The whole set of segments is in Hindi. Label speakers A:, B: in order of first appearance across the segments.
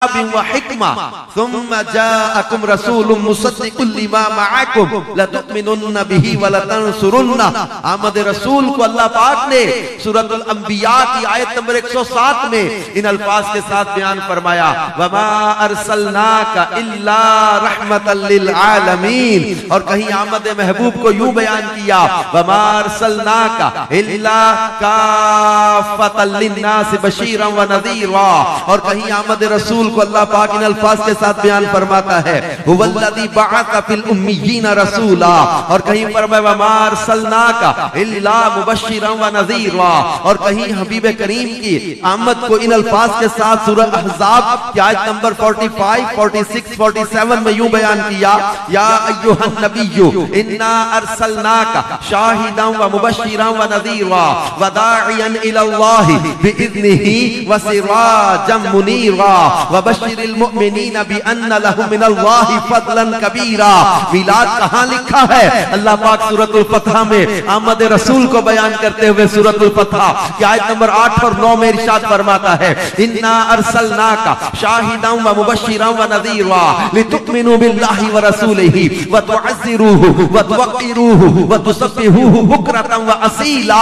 A: व हिकमा सुम्मा जाअकुम रसूलुम मुसद्दिकुल लिमा मअकुम लतुमिनुन्न बिही व लतंसुरुन्ना। आमद रसूल को अल्लाह पाक ने सूरतुल अंबिया की आयत नंबर 107 में इन अल्फाज के साथ बयान फरमाया, वमा अरसलनाका इल्ला रहमतल लिल आलमीन। और कहीं आमद महबूब को यूं बयान किया, वमा अरसलनाका इल्ला काफतल लिन्नास बशीरन व नज़ीरा। और कहीं आमद रसूल को अल्लाह पाक इन अल्फाज के साथ बयान फरमाता है, हुवल्लज़ी बअसा फिल उम्मिय्यीना रसूला। और कहीं फरमाया वमा अरसलनाका इल्ला मुबश्शिरन व नज़ीरा। और कहीं हबीब करीम की आमद को इन अल्फाज के साथ सूरह अहज़ाब की आयत नंबर 45, 46, 47 में यूं बयान किया, या अय्युहन नबिय्यु इन्ना अरसलनाका शाहिदन व मुबश्शिरन व नज़ीरा व दाइयन इलल्लाहि बिइज़्निही व सिराजम मुनीरा वबश्शिरिल मुमिनीना बिअन्ना लहुम मिनल्लाहि फज़लन कबीरा। मिलाद कहां लिखा है? अल्लाह पाक सूरतुल फतह में आमद रसूल को बयान करते हुए सूरतुल फतह की आयत नंबर 8 और 9 में इरशाद फरमाता है, इन्ना अरसलनाका शाहिदन व मुबश्शिरन व नज़ीरा लितुमिनु बिल्लाहि व रसूलिही व तुअज़्ज़िरूहु व तुवक़्क़िरूहु व तुसब्बिहूहु बुक्रतन व असीला।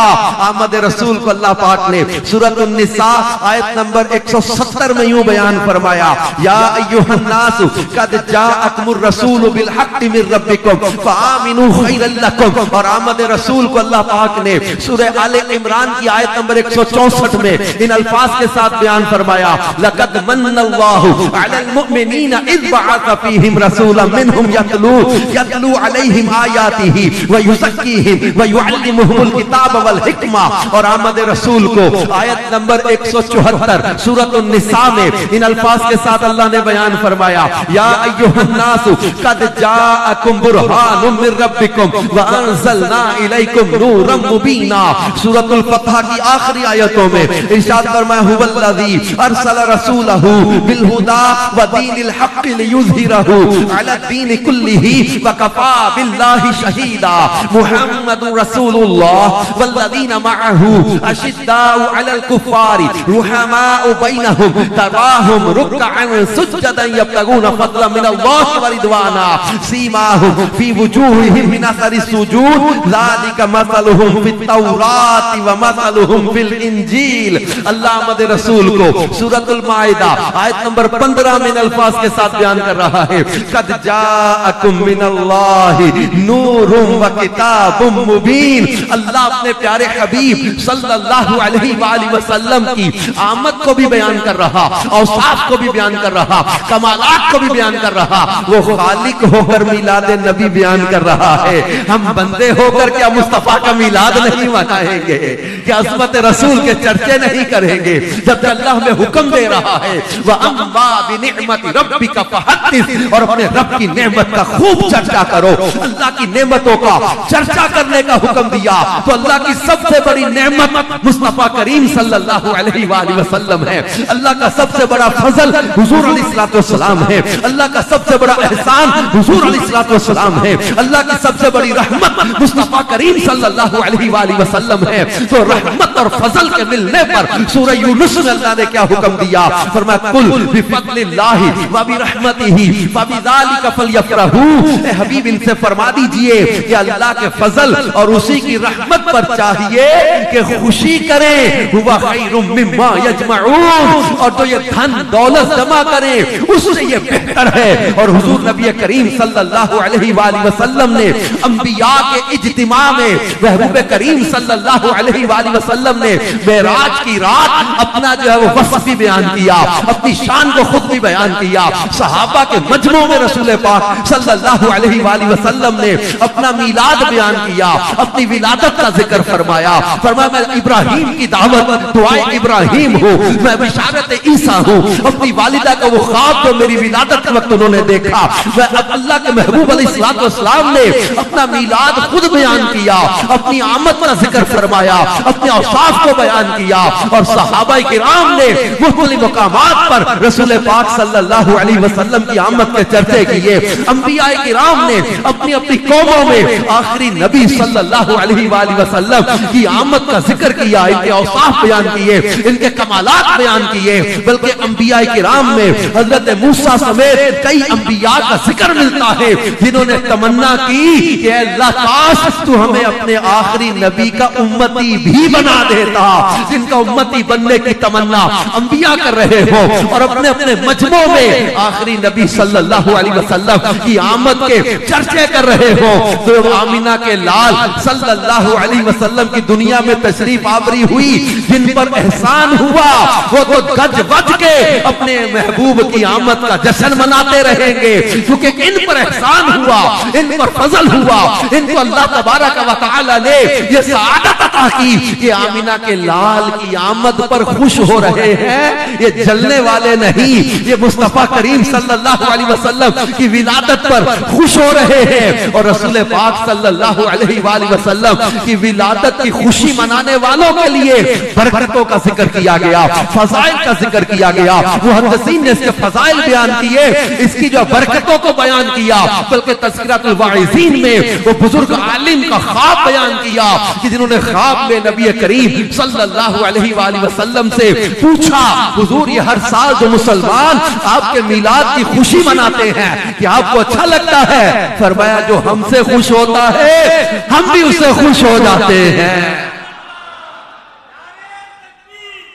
A: आमद रसूल को अल्लाह पाक ने सूरतुन निसा आयत नंबर 170 में यूं बयान फरमाया, या अय्युहन नासु कद जाअकुमुर रसूलु बिल हक़्क़ि मिर रब्बिकुम फ़आमिनू खैरल लकुम। और आमद रसूल को अल्लाह पाक ने सूरह आले इमरान की आयत नंबर 164 में इन अल्फाज के साथ बयान फरमाया, लक़द मन्नल्लाहु अलल मुमिनीना इज़ बअसा फ़ीहिम रसूलन मिनहुम यतलू अलैहिम आयातिही व युज़क्कीहिम व युअल्लिमुहुमुल किताब वल हिकमा। और आमद रसूल को आयत नंबर 174 सूरतुन निसा में इन अल्फाज के साथ अल्लाह ने बयान फरमाया, या अय्युहन नासु कद जाअकुम बुरहानुम मिर रब्बिकुम व अंज़लना इलैकुम नूरम मुबीना। सूरतुल फतह की आखिरी आयतों में इरशाद फरमाया, हुवल्लज़ी अरसल रसूलहु बिल हुदा व दीनिल हक़्क़ि लियुज़हिरहु अला दीन कुल्लिही व कफ़ा बिल्लाहि शहीदा। मुहम्मदुर रसूलुल्लाह वल्लज़ीना मअहु अशिद्दाउ अलल कुफ़्फ़ारि रुहमाउ बैनहुम तराहुम रुक्अन सुज्जदन यब्तगूना फ़ज़लन मिनल्लाहि व रिदवाना सीमाहुम फी वुजूहिहिम मिन असरिस सुजूद ज़ालिका मसलुहुम फित तौराति व मसलुहुम फिल इंजील। अल्लाह आमद रसूल को सूरतुल माइदा आयत नंबर 15 में अल्फाज के साथ बयान कर रहा है, कद जाअकुम मिनल्लाहि नूरुम व किताबुम मुबीन। अल्लाह अपने प्यारे हबीब सल्लल्लाहु अलैहि वसल्लम की आमद को भी बयान कर रहा, औसाफ को भी बयान कर रहा, कमालात को भी बयान कर रहा। वो खालिक होकर मिलाद नबी बयान कर रहा है। हम बंदे होकर क्या मुस्तफा का मिलाद नहीं मनाएंगे? क्या अज़मत रसूल के चर्चे नहीं करेंगे? जब अल्लाह में हुक्म दे रहा है, वह अम्मा बिनिअमति रब्बिका फहद्दिस, और अपने रब की नेमत का खूब चर्चा करो। अल्लाह की नेमतों का चर्चा करने का हुक्म दिया तो अल्लाह की सबसे बड़ी नेमत मुस्तफा करीम सल्लल्लाहु अलैहि वसल्लम है। अल्लाह का सबसे बड़ा फजल हुजूर अलैहिस्सलाम है। अल्लाह का सबसे बड़ा एहसान हुजूर अलैहिस्सलाम है। अल्लाह की सबसे बड़ी रहमत मुस्तफा करीम सल्लल्लाहु अलैहि वसल्लम है। तो रहमत और फजल के मिलने पर सूरह यूनुस में अल्लाह ने क्या हुक्म दिया? फरमाया, कुल बिफज़लिल्लाहि व बिरहमतिही फबिज़ालिका फलयफ़रहू। ए हबीब, इनसे फरमा दीजिए कि अल्लाह के फजल और उसी की रहमत पर चाहिए कि खुशी करें। हुवा खैरुम मिम्मा यजमऊन, और तो ये धन दौलत जमा करें उससे ये बेहतर है। और हुजूर नबी करीम सल्लल्लाहु अलैहि वसल्लम ने अंबिया के इज्तिमा में महबूब करीम सल्लल्लाहु अलैहि वसल्लम ने मेराज की रात अपना जो है वो वस्फ भी बयान किया, अपनी शान को खुद भी बयान किया। सहाबा के मजमू में रसूल पाक सल्लल्लाहु अलैहि वसल्लम ने अपना मीलाद बयान किया, अपनी विलादत का जिक्र फरमाया। फरमाया, मैं इब्राहिम की दावत दुआए इब्राहिम हूँ, मैं बिशारत ईसा हूँ। अपनी वालिदा का वो ख्वाब जो मेरी विलादत के वक्त उन्होंने देखा, वह अल्लाह के महबूब अलैहिस्सलाम ने अपना मीलाद खुद बयान किया, अपनी आमद का जिक्र फरमाया, अपने औसाफ को बयान किया। और सहाबा किराम ने मुख्तलिफ मकामात पर रसूल पाक सल्लल्लाहु अलैहि वसल्लम की आमद के चर्चे किए। अंबिया किराम ने अपनी अपनी कौमों में आखिरी नबी सल्लल्लाहु अलैहि वसल्लम की आमद का जिक्र किया, इनके औसाफ बयान किए, इनके कमालात बयान किए। बल्कि अंबिया किराम में हजरत मूसा समेत कई अंबिया का जिक्र मिलता है जिन्होंने तमन्ना की कि अल्लाह काश तू हमें अपने आखिरी नबी का उम्मती भी बना देता, जिनका उम्मती बनने की तमन्ना अंबिया कर रहे हो और अपने अपने मजमों में आखिरी नबी सल्लल्लाहु अलैहि वसल्लम की आमद के चर्चे कर रहे हो। तो आमिना के लाल सल्लल्लाहु अलैहि वसल्लम की दुनिया में तशरीफ आवरी हुई, जिन पर एहसान हुआ वो तो गज बज के अपने महबूब की आमद का जश्न मनाते रहेंगे, क्योंकि इन पर एहसान हुआ, इन पर फजल हुआ, इनको अल्लाह तबारक व तआला ने ये सआदत अता की कि आमिना के लाल की आमद पर खुश हो रहे हैं। ये जलने वाले नहीं, ये मुस्तफा करीम सल्लल्लाहु अलैहि वसल्लम की विलादत पर खुश हो रहे हैं। और रसूल पाक सल्लल्लाहु अलैहि वसल्लम की विलादत की खुशी मनाने वालों के लिए बरकतों का जिक्र किया गया, फजाइल का जिक्र किया गया। मुहद्दिसीन ने इसके फजाइल बयान किए, इसकी जो बरकतों को बयान किया, बल्कि तज़किरतुल वाइज़ीन में वो बुजुर्ग आलिम का ख्वाब बयान किया कि जिन्होंने ख्वाब में नबी करीम सल्लल्लाहु अलैहि वसल्लम से पूछा, हुजूर ये हर साल जो मुसलमान आपके मिलाद की खुशी मनाते हैं कि आपको अच्छा लगता है? फरमाया जो हमसे खुश होता है हम भी उससे खुश हो जाते हैं।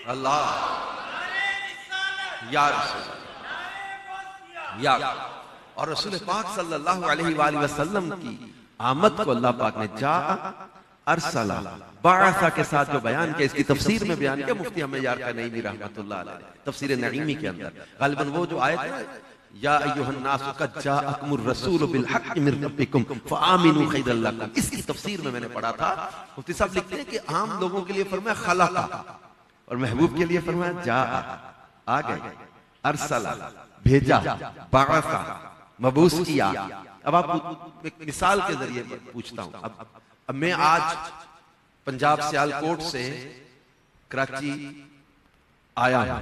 A: अल्लाह या और रसूल पाक सल्लल्लाहु अलैहि वसल्लम की आमद को अल्लाह पाक ने जा अरसला बाअसा के साथ जो बयान किया, इसकी तफसीर में बयान किया मुफ्ती हमें यार का नईमी रहमतुल्लाह अलैह तफसीर नईमी के अंदर गालिबन वो जो आयत है या अय्युहन्नास कद जाअकुमुर रसूलु बिल हक़्क़ि मिन रब्बिकुम फआमिनू खैरल लकुम, इसकी तफसीर में मैंने पढ़ा था। मुफ्ती साहब लिखते हैं कि आम लोगों के लिए फरमाया खलका और महबूब के लिए फरमाया जा आ गए, अरसला भेजा, बाअसा मबूस किया। अब आप एक मिसाल के जरिए पूछता हूं, अब मैं आज पंजाब सियालकोट से कराची आया हूं,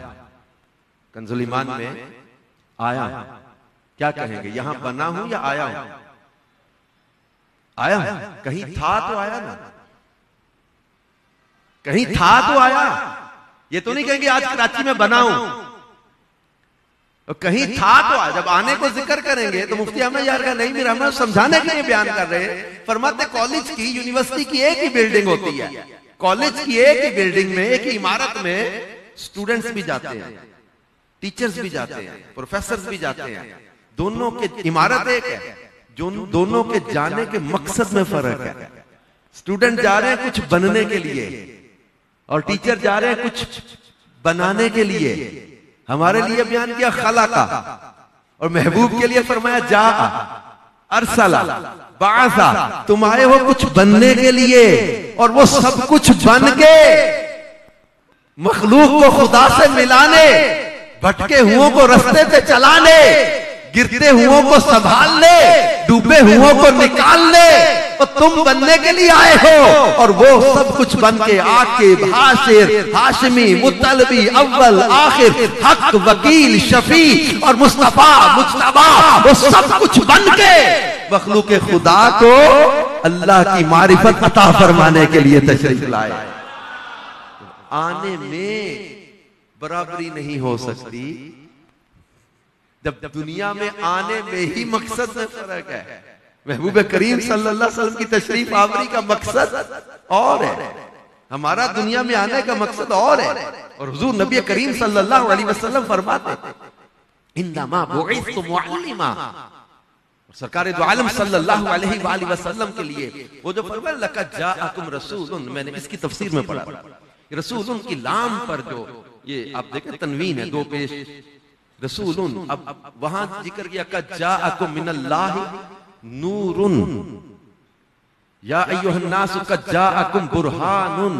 A: कंजुल ईमान में आया हूं, क्या कहेंगे यहां बना हूं या आया हूं? आया हूं, कहीं था तो आया ना, कहीं था तो आया। ये तो नहीं कहेंगे आज कराची में बना हूं, और कहीं था तो आया। जब आने को जिक्र करेंगे तो मुफ्ती अहमद यार का नहीं मेरा हम समझाने के लिए बयान कर रहे हैं। फरमाते कॉलेज की यूनिवर्सिटी की एक ही बिल्डिंग होती है, कॉलेज की एक ही बिल्डिंग में एक ही इमारत में स्टूडेंट्स भी जाते हैं, टीचर्स भी जाते हैं, प्रोफेसर भी जाते हैं, दोनों के इमारत एक है, जो दोनों के जाने के मकसद में फर्क है। स्टूडेंट जा रहे हैं कुछ बनने के लिए और टीचर जा रहे हैं कुछ बनाने के लिए। हमारे लिए बयान किया खलका और महबूब के लिए फरमाया जा अरसला बाअसा, तुम आए हो कुछ बनने के लिए और वो सब कुछ बन के मखलूक को खुदा से मिलाने, भटके हुओं को रास्ते पे चलाने, गिरते हुओं को संभालने, डूबे हुओं को निकालने, और तुम बनने के लिए आए हो। और वो सब कुछ बन के आके हाशिर हाशमी मुत्तलबी अव्वल आखिर हक वकील शफी और मुस्तफा मुज्तबा, वो सब कुछ बन के मखलूक खुदा को अल्लाह की मारिफत अता फरमाने के लिए तशरीफ लाए। आने में बराबरी नहीं हो सकती जब दुनिया में आने में ही मकसद में फर्क है। महबूब करीम सल्लल्लाहु अलैहि वसल्लम की तशरीफ आवरी का मकसद और है, हमारा दुनिया में आने का मकसद और है। और हुजूर नबी करीम सल्लल्लाहु अलैहि वसल्लम फरमाते इन्नमा बुइस्तु मुअल्लिमा, सरकार दो आलम सल्लल्लाहु अलैहि वसल्लम के लिए वो जो फरमाया लक़द जाअकुम रसूलुन, मैंने इसकी तफसीर में पढ़ा रसूलुन की लाम पर जो ये आप देखें तनवीन है, दो पेश रसूलुन, अब वहां जिक्र किया कद जाअकुम मिनल्लाहि नूरुन या अय्युहन्नास कद जाअकुम बुरहानुन।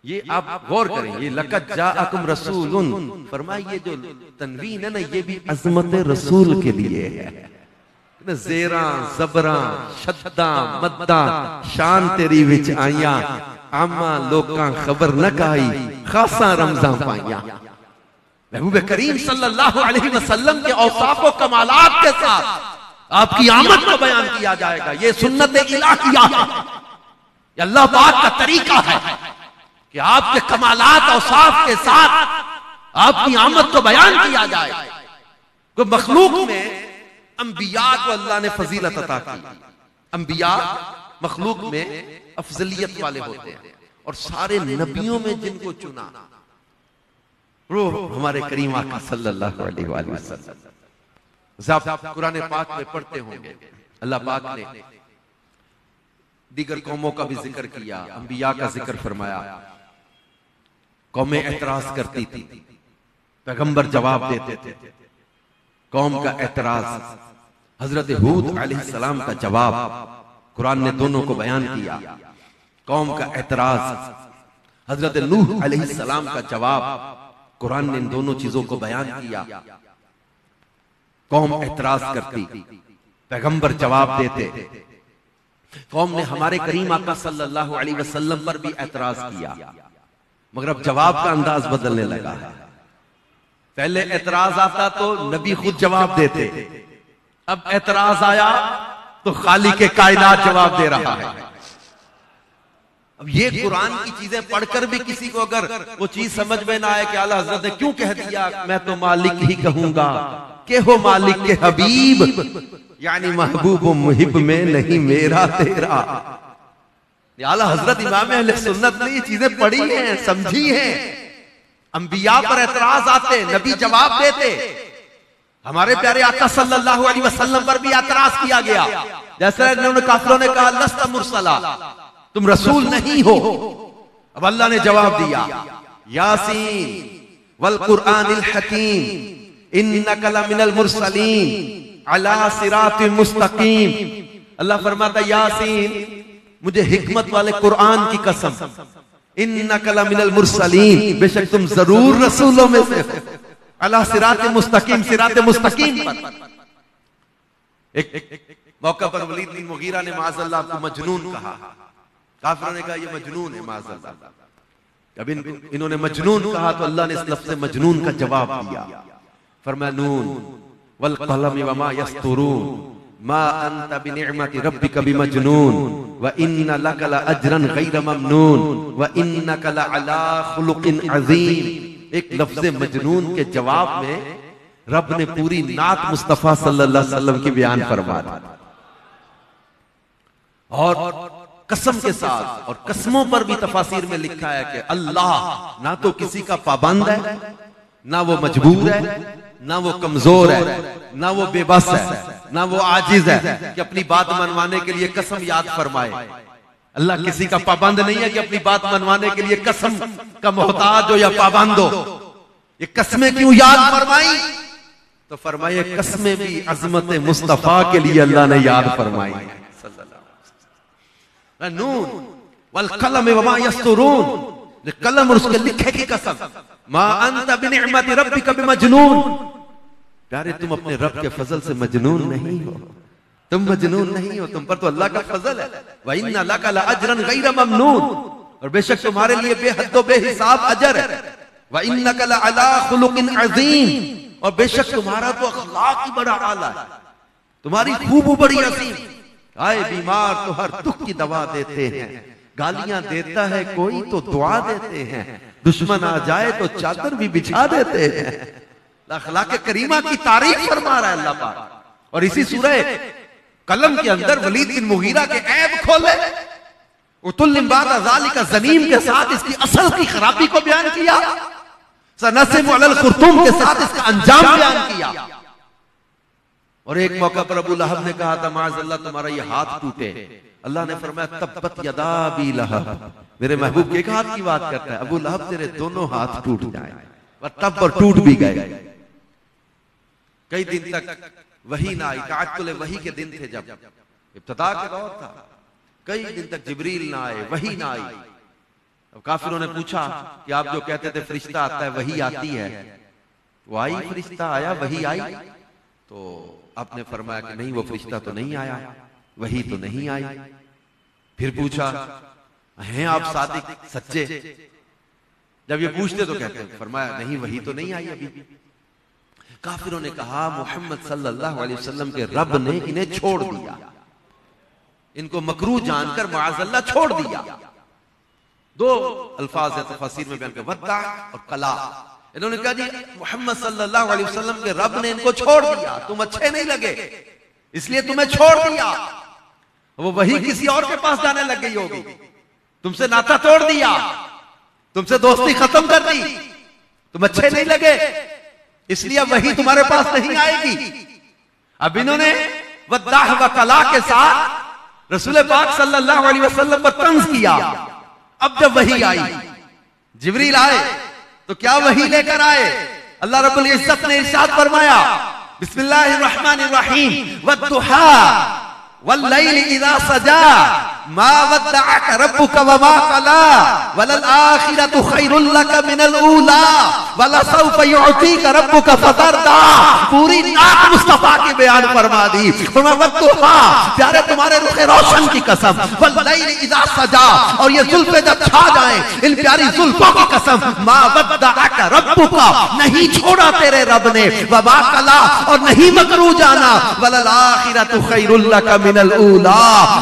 A: ये आप गौर करें, ये लक़द जाअकुम रसूलुन फरमाया, ये जो तनवीन है ना ये भी अजमत रसूल के लिए है। ज़ेरा ज़बरा शद्दा मद्दा शान तेरी विच आइया, आमा लोकां खबर न काई खासा रमजान पाइया। महबूब करीम सल्लल्लाहु अलैहि वसल्लम के औसाफ व कमालात के साथ आपकी आमद को बयान किया जाएगा। ये सुन्नत इलाहिया है, ये अल्लाह पाक का तरीका है कि आपके कमालात औसाफ के साथ आपकी आमद को बयान किया जाए। तो मखलूक में अंबिया को अल्लाह ने फजीलत अता की। अंबिया मखलूक में अफजलियत वाले होते हैं और सारे नबियों में जिनको चुना वो हमारे करीम आका सल्लल्लाहु अलैहि वसल्लम। आप कुरान पाक में पढ़ते होंगे, अल्लाह पाक ने दीगर कौमों का भी जिक्र किया, अंबिया का जिक्र फरमाया। कौमें एतराज करती थी, पैगंबर जवाब देते थे। कौम का एतराज, हजरत हूद अलैहिस्सलाम का जवाब, कुरान ने दोनों को बयान किया। कौम का एतराज, हजरत नूह अलैहिस्सलाम का जवाब, कुरान ने इन दोनों चीजों को बयान किया। कौम एतराज करती, पैगंबर जवाब देते। कौम ने हमारे करीम आका सल्लल्लाहु अलैहि वसल्लम पर भी एतराज किया, मगर अब जवाब का अंदाज बदलने लगा है। पहले एतराज आता तो नबी खुद जवाब देते, अब एतराज आया तो खालिक के कायनात जवाब दे रहा है। अब ये कुरान की चीजें पढ़कर भी किसी को अगर वो चीज समझ में ना आए कि आला हजरत ने क्यों कह दिया, मैं तो मालिक ही कहूंगा के हो मालिक के हबीब, यानी महबूब मुहिब में नहीं मेरा तेरा। आला हजरत इमाम अहले सुन्नत ने ये चीजें पढ़ी हैं, समझी हैं। अंबिया पर एतराज आते, नबी जवाब देते। हमारे प्यारे आका सल्लल्लाहु अलैहि वसल्लम पर भी एतराज किया गया। जैसे इन्होंने काफिरों ने कहा लस्त मुरसला, तुम रसूल नहीं हो। अब अल्लाह ने जवाब दिया, यासीन वल कुरआनिल हकीम इन्नका लमिनल मुरसलीन अला सिरातिल मुस्तकीम। अल्लाह फरमाता यासीन, मुझे हिकमत वाले कुरान की कसम, इन्नका लमिनल मुरसलीन, बेशक तुम जरूर रसूलों में से हो। अला सिरातिल मुस्तकीम, सिरात मुस्तकीम पर। एक मौका पर वलीद बिन मुगीरा ने माज़अल्लाह को मजनून कहा। काफिरों ने कहा ये मजनून है माज़अल्लाह। जब इन्होंने मजनून कहा तो अल्लाह ने इस लफ्ज़ मजनून का जवाब दिया, फरमाया नून वल कलम वमा यस्तुरून मा अंत बिनिअमति रब्बिका बिमजनून व इन्न लका लअजरन गैर ममनून व इन्नका लअला खुलुकिन अज़ीम। एक लफ्ज़ मजनून के जवाब में रब ने पूरी नात मुस्तफा सल्लल्लाहु अलैहि वसल्लम की बयान फरमा दी। और कसम के साथ, और कसमों पर भी तफासिर में लिखा है कि अल्लाह ना तो किसी का पाबंद है, ना वो मजबूर है, ना वो कमजोर है, ना वो बेबस है, ना वो आजिज है कि अपनी बात मनवाने के लिए कसम याद फरमाए। अल्लाह किसी का पाबंद नहीं है कि अपनी बात मनवाने के लिए कसम का मोहताज हो या पाबंद हो। ये कस्में क्यों याद फरमाई? तो फरमाइए कस्में भी अजमत मुस्तफा के लिए अल्लाह ने याद फरमाई। नून वल कलम वमा यस्तुरून, कलम और उसके लिखे की कसम, मा अंत बिनिअमति रब्बिका बिमजनून। प्यारे तुम अपने रब के फजल से मजनून नहीं हो, तुम मजनून नहीं हो, तुम पर तो अल्लाह का फजल है। व इन्ना लका लअजरन गैर ममनून, और बेशक तुम्हारे लिए बेहद बेहिसाब अजर है। व इन्नका लअला खुलुकिन अज़ीम, और बेशक तुम्हारा तो अखलाक ही बड़ा आला है, तुम्हारी खूब बड़ी अजीम। आए बीमार तो हर दुख की दवा देते हैं, गालियां देता है कोई तो दुआ देते हैं, दुश्मन आ जाए तो चादर भी बिछा देते हैं। अखलाक करीमा की तारीफ फरमा रहा है अल्लाह पाक। और इसी सूरह कलम के अंदर वलीद बिन मुगीरा के ऐब खोले, उतुल्लिम बाद ज़ालिका ज़नीम के साथ इसकी असल की खराबी को बयान किया, सनसिमु अलल खुर्तुम के साथ इसका अंजाम बयान किया। और एक मौका पर अबू लहब ने कहा था माज़अल्लाह तुम्हारा ये हाथ टूटे। अल्लाह ने फरमाया तब्बत यदा अबी लहब, मेरे महबूब के एक हाथ की बात करता है, अबू लहब तेरे दोनों हाथ टूट जाए। और तब पर टूट भी गए। कई दिन तक वही ना आई, ताअत्तुल वही के दिन थे, जब इब्तिदा के दौर था, कई दिन तक जिब्रील ना आए, वही ना आई। अब काफिरों ने पूछा कि आप जो कहते थे फरिश्ता आता है, वही आती है, वो आई, फरिश्ता आया, वही आई? तो आपने फरमाया कि नहीं, वो फरिश्ता तो नहीं आया, वही तो नहीं आई। फिर पूछा हैं आप सादिक सच्चे? जब ये पूछते तो कहते हैं, फरमाया नहीं, वही तो नहीं आई अभी। काफिरों ने कहा मोहम्मद सल्लल्लाहु अलैहि वसल्लम के रब ने इन्हें छोड़ दिया, इनको मकरूह जानकर माअज़ल्लाह छोड़ दिया। दो अल्फाज है तफसीर में बयान कर, वद्दा और कला। इन्होंने कहा जी मोहम्मद सल्लल्लाहु अलैहि वसल्लम के रब ने इनको छोड़ दिया, तुम अच्छे नहीं लगे इसलिए तुम्हें छोड़ दिया। वो वही किसी और के पास जाने लग गई होगी, तुमसे नाता तोड़ दिया, तुमसे दोस्ती खत्म कर दी, तुम अच्छे नहीं लगे इसलिए वही तुम्हारे पास नहीं आएगी। अब इन्होंने वद्दाह व कला के साथ रसूल पाक सल्लल्लाहु अलैहि वसल्लम पर तंज किया। अब जब वही आई, जिब्रील आए तो क्या वही लेकर आए? अल्लाह रब्बुल इज्जत ने इरशाद फरमाया बिस्मिल्लाहिर रहमानिर रहीम वद्दुहा वल्लैलि इज़ा सजा मा वद्दअक रब्बुका व मा क़ला वलल आखिरतु खैरुल लक मिनल ऊला वलसौफ युअतीका रब्बुका फतरदा। पूरी नात मुस्तफा की बयान फरमा दी। वद्दुहा, प्यारे तुम्हारे रुख रोशन की कसम, वल्लैलि इज़ा सजा, और ये जुल्फे जब छा जाएं, इन प्यारी जुल्फों की कसम, मा वद्दअक रब्बुका, नहीं छोड़ा तेरे रब ने, व मा क़ला, और नहीं मकरू जाना, वलल आखिरतु खैरुल लक मिनल ऊला,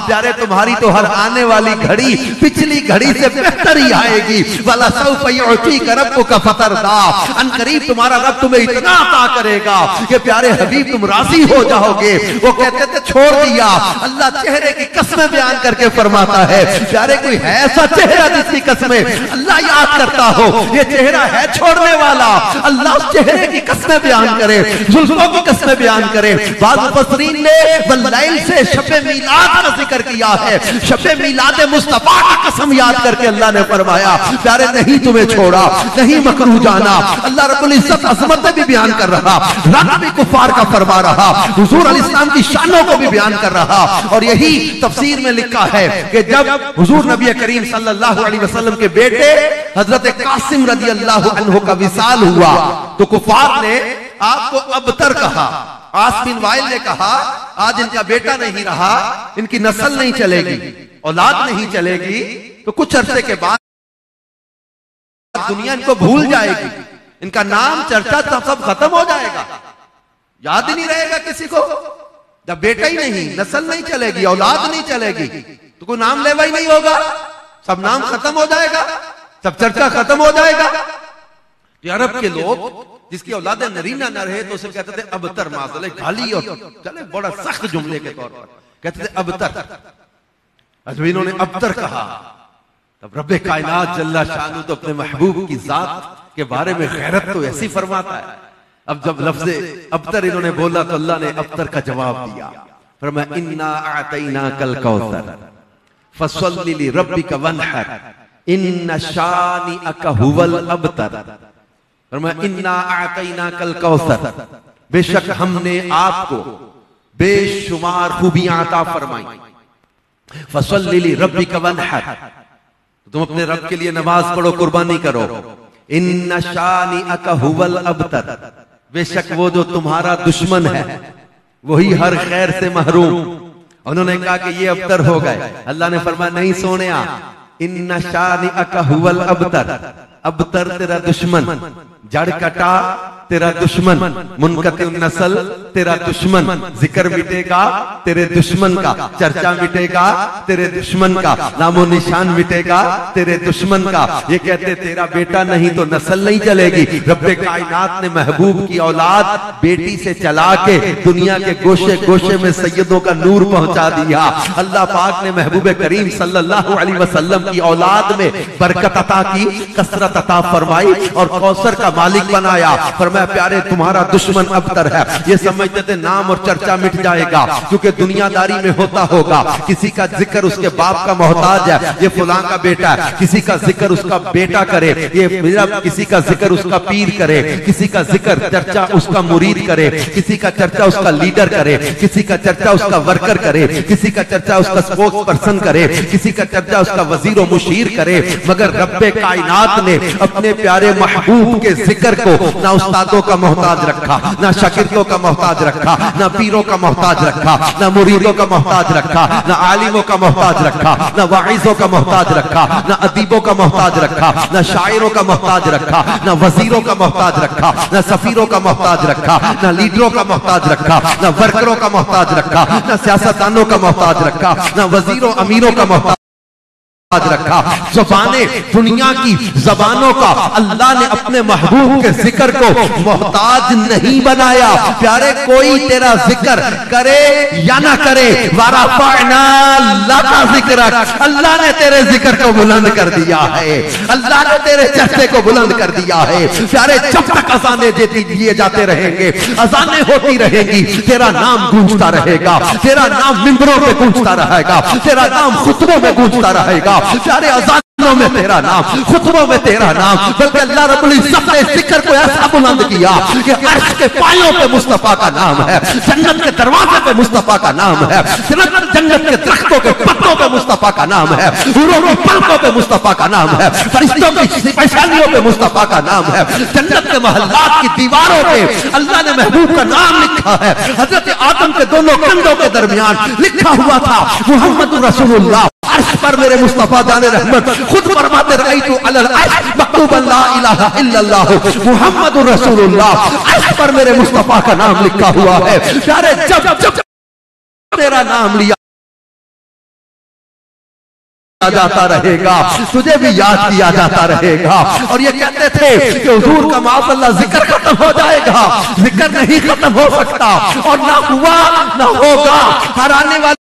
A: प्यारे तुम्हारी तो हर आने वाली घड़ी पिछली घड़ी से बेहतर ही आएगी। वाला सौफ युअतीका रब्बुका फतरदा, अनकरीब तुम्हारा रब तुम्हें इतना अता करेगा कि प्यारे हबीब तुम राजी हो जाओगे। वो कहते थे छोड़ दिया, अल्लाह चेहरे की कस्में बयान करके फरमाता है, प्यारे कोई है ऐसा चेहरा जिसकी कस्में अल्लाह याद करता हो? ये चेहरा है छोड़ने वाला, अल्लाह उस चेहरे की कस्में बयान करे, जुल्फों की कस्में बयान करे। बाद मुफस्सिरीन ने वल्लैल से शब मीलाद का जिक्र किया है, शब मीलाद मुस्तफा की कसम याद करके अल्लाह ने फरमाया प्यारे नहीं तुम्हें छोड़ा, नहीं मकरू जाना। अल्लाह रब्बुल इज्जत अज़मत भी बयान कर रहा, रब भी कुफार का फरमा रहा, हुजूर अलैहिस्सलाम की शानों को भी बयान कर रहा। और यही तफसीर में लिखा है कि जब हुजूर नबी करीम सल्लल्लाहु अलैहि वसल्लम के बेटे हजरत कासिम रज़ी अल्लाहु अन्हु का विसाल हुआ तो कुफार ने आपको अबतर कहा। आस बिन वाइल ने कहा आज इनका बेटा नहीं रहा, इनकी नस्ल नहीं चलेगी, औलाद नहीं चलेगी, तो कुछ अरसे के बाद दुनिया इनको भूल जाएगी, इनका नाम चर्चा सब खत्म हो जाएगा, याद ही नहीं रहेगा किसी को। जब बेटा ही नहीं, नस्ल नहीं चलेगी, औलाद नहीं चलेगी, तो कोई नाम लेवा ही नहीं होगा, सब नाम खत्म हो जाएगा, सब चर्चा खत्म हो जाएगा। तो अरब के लोग जिसकी औलाद नरीना न रहे तो उसे कहते थे अबतर, माज़ले गाली और चले बड़ा सख्त जुमले के तौर पर कहते थे अबतर। जब इन्होंने अबतर कहा तब रब्बे कायनात जल्ला शानु तो अपने महबूब की जात के बारे में गैरत तो ऐसी फरमाता है। अब जब लफ्ज़े अबतर इन्होंने बोला तो अल्लाह ने अबतर का जवाब दिया, फरमाया इन्ना अतैनाकल कौसर फसल्लि लिरब्बिका वन्हर इन्न शानिअका हुवल अबतर। फरमाया इन्ना अतैनाकल कौसर, बेशक हमने आपको बेशुमार खूबियां अता फरमाई, फसल्लि लिरब्बिका वन्हर, तुम अपने रब के लिए नमाज पढ़ो, कुर्बानी करो। इन्ना शानिअका हुवल अबतर, बेशक वो जो तुम्हारा दुश्मन है वही हर खैर से महरूम। उन्होंने कहा कि ये अबतर हो गए। अल्लाह ने फरमाया नहीं सोनिया, इन्ना शानिअका हुवल अबतर, अबतर तेरा दुश्मन, जड़ कटा तेरा दुश्मन, मुनकते नस्ल तेरा दुश्मन, जिक्र मिटेगा तेरे दुश्मन का, चर्चा मिटेगा तेरे दुश्मन का, नामो निशान मिटेगा तेरे दुश्मन का। ये कहते तेरा बेटा नहीं तो नस्ल नहीं चलेगी। रब्बे कायनात ने महबूब की औलाद बेटी से चला के दुनिया के गोशे गोशे में सैयदों का नूर पहुंचा दिया। अल्लाह पाक ने महबूब करीम सल्लल्लाहु अलैहि वसल्लम की औलाद में बरकत अता की, कसरत अता फरमाई और कौसर का मालिक बनाया। फरमाया प्यारे तुम्हारा दुश्मन अबतर है। ये समझते थे नाम और चर्चा मिट जाएगा, क्योंकि दुनियादारी में होता होगा किसी का जिक्र उसके बाप का मोहताज है, ये फलां का बेटा है, किसी का जिक्र उसका बेटा करे, ये मेरा, किसी का जिक्र उसका पीर करे, किसी का जिक्र चर्चा उसका मुरीद करे, किसी का चर्चा उसका लीडर करे, किसी का चर्चा उसका वर्कर करे, किसी का चर्चा उसका स्पोक्स पर्सन करे, किसी का चर्चा उसका वजीर और मुशीर करे। मगर रब्बे कायनात ने अपने प्यारे महबूब के जिक्र को ना उस्तादों का मोहताज रखा, ना शागिर्दों का मोहताज रखा, ना पीरों का मोहताज रखा, ना मुरीदों का मोहताज रखा, ना आलिमों का मोहताज रखा, ना वाइजों का मोहताज रखा, ना अदीबों का मोहताज रखा, ना शायरों का मोहताज रखा, ना वजीरों का मोहताज रखा, ना सफीरों का मोहताज रखा, ना लीडरों का मोहताज रखा, ना वर्करों का मोहताज रखा, ना सियासतदानों का मोहताज रखा, ना वजीरों अमीरों का मोहताज रखा। ज़बानें दुनिया की ज़बानों का अल्लाह ने अपने महबूब के जिक्र को मोहताज नहीं बनाया। प्यारे कोई तेरा जिक्र करे या ना करे, वरफ़अना लका ज़िक्रक, अल्लाह ने तेरे जिक्र को बुलंद कर दिया है, अल्लाह ने तेरे चर्चे को बुलंद कर दिया है। प्यारे जब तक अज़ानें दिए जाते रहेंगे, अज़ानें होती रहेंगी, तेरा नाम गूंजता रहेगा, तेरा नाम मिंबरों पे गूंजता रहेगा, तेरा नाम खुतबों में गूंजता रहेगा। प्यारे अज़ानों में तेरा नाम, खुतबों में तेरा नाम, बल्कि अल्लाह रब्बुल इज्जत ने जिक्र को ऐसा बुलंद किया कि अर्श के पायों पे मुस्तफा का नाम है, जन्नत के दरवाजे पे मुस्तफा का नाम है, जन्नत के दरख्तों के पत्तों पे मुस्तफा का नाम है, हूरों की पलकों पे मुस्तफा का नाम है, फरिश्तों की पेशानियों पे मुस्तफा का नाम है, जन्नत के महल्लात की दीवारों पे अल्लाह ने महबूब का नाम लिखा है। हजरत आदम के दोनों कंधों के दरमियान लिखा हुआ था मुहम्मद रसूलुल्लाह। अर्श पर मेरे मुस्तफा जाने रहमत खुद फरमाते रअयतु अलल अर्श मकतूबन ला इलाहा इल्लल्लाह मुहम्मदुर रसूलुल्लाह। अर्श पर मेरे मुस्तफा का नाम लिखा हुआ है। प्यारे जब जब तेरा नाम लिया जाता रहेगा, तुझे भी याद किया जाता रहेगा। और ये कहते थे कि हुजूर का माअल्लाह जिक्र खत्म हो जाएगा, जिक्र नहीं खत्म हो सकता और ना हुआ ना होगा। हर आने वाली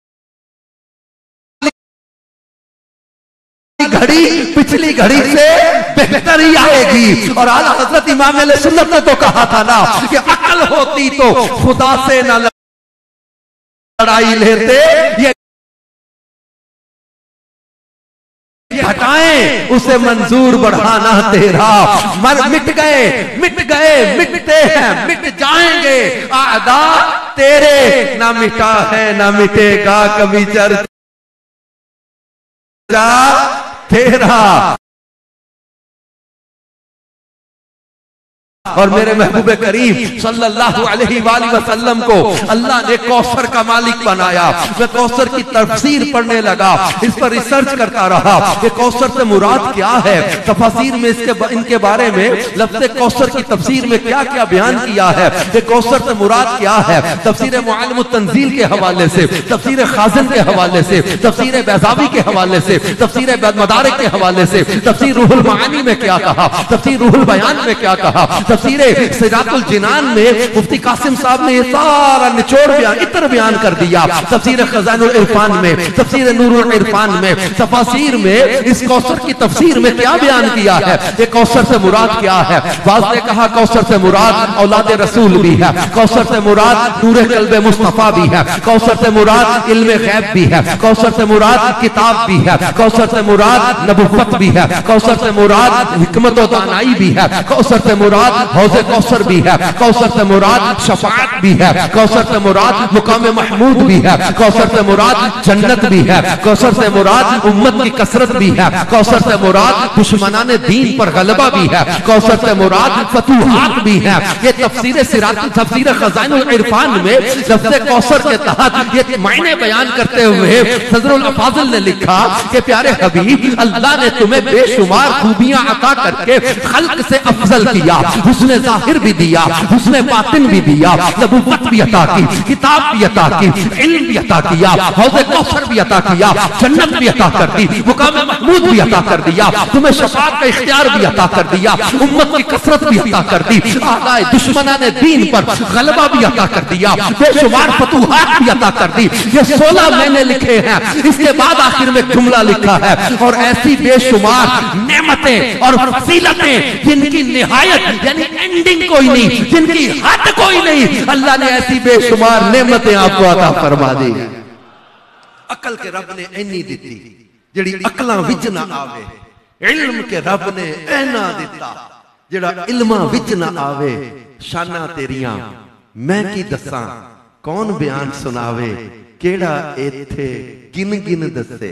A: घड़ी पिछली घड़ी से बेहतर ही आएगी। और आला हजरत इमाम अहले सुन्नत ने तो कहा था ना कि अकल होती तो खुदा से ना लड़ाई लेते, ये हटाएं उसे मंजूर बढ़ाना तेरा। मर मिट गए मिटते हैं मिट जाएंगे आदा तेरे, ना मिटा है ना मिटेगा कभी चर्चा तेरा। और मेरे महबूब करीम सल्लल्लाहु अलैहि वसल्लम को अल्लाह ने कौसर का मालिक बनाया। मैं कौसर की तफसीर पढ़ने लगा, इस पर रिसर्च करता रहा कि कौसर से मुराद क्या है। तफसीर में इनके बारे में लफ्ज़ कौसर की तफसीर में क्या क्या बयान किया है कि कौसर से मुराद क्या है। तफसीर मुअल्लिम तंजील के हवाले से, तफसीर खाज़न के हवाले से, तफसीर बैज़ावी के हवाले से, तफसीर मदारिक के हवाले से, तफसीर रूहुल मानी में क्या कहा, तफसीर रूहुल बयान में क्या कहा, तफसीर सिरातुल जिनान में मुफ्ती कासिम साहब ने ये सारा निचोड़ बयान इतर बयान कर दिया। तफसीर खज़ानुल इरफान में, तफसीर नूरुल इरफान में, तफसीर में इस कौसर की तफसीर में क्या बयान किया है, ये कौसर से मुराद क्या है। बाज़ ने कहा कौसर से मुराद औलाद रसूल भी है, कौसर से मुराद नूरे क़ल्बे मुस्तफ़ा भी है, कौसर से मुराद इल्मे गैब भी है, कौसर से मुराद किताब भी है, कौसर से मुराद नबुव्वत भी है, कौसर से मुराद हिकमत और दानाई भी है, कौसर से मुराद हौज़े कौसर भी है, कौसर से मुराद शफाअत भी है, कौसर से मुराद मुकाम महमूद भी है, कौसर से मुराद जन्नत भी है, कौसर से मुराद उम्मत की कसरत भी है, कौसर से मुराद दुश्मनाने दीन पर गलबा भी है, कौसर से मुराद फतूहात भी है। ये तफसीर सिरात तफसीर खज़ाइनुल इरफान में लफ्ज़ कौसर के तहत ये मायने बयान करते हुए सदरुल अफाज़िल ने लिखा कि प्यारे हबीब अल्लाह ने तुम्हें बेशुमार खूबियां अता करके खल्क से अफजल किया, हुस्ने ज़ाहिर भी दिया, हुस्ने बातिन भी दिया, नबुव्वत भी अता की, किताब भी अता की, इल्म भी अता किया, हौज़े कौसर भी अता किया, जन्नत भी अता कर दी, मुकाम महमूद भी अता कर दिया, तुम्हें शफाअत का इख्तियार भी अता कर दिया, उम्मत की कसरत भी अता कर दी, आगाए दुश्मनाने दीन पर गलबा भी अता कर दिया, बेशुमार फतूहात भी अता कर दी। ये 16 महीने लिखे हैं, इसके बाद आखिर में जुमला लिखा है और ऐसी बेशुमार नेमतें और फजीलतें जिनकी निहायत यानी एंडिंग कोई नहीं, जिनकी हद कोई नहीं, अल्लाह ने ऐसी बेशुमार नेमतें आपको अता फरमा दी। अकल के रब ने इन्नी दी जिहड़ी अकलां विच ना आवे, इल्म के रब ने ऐना दिता जिहड़ा इल्मां विच ना आवे। शाना तेरियां मैं की दसां कौन बयान सुनावे, केड़ा इत्थे गिन गिन दसे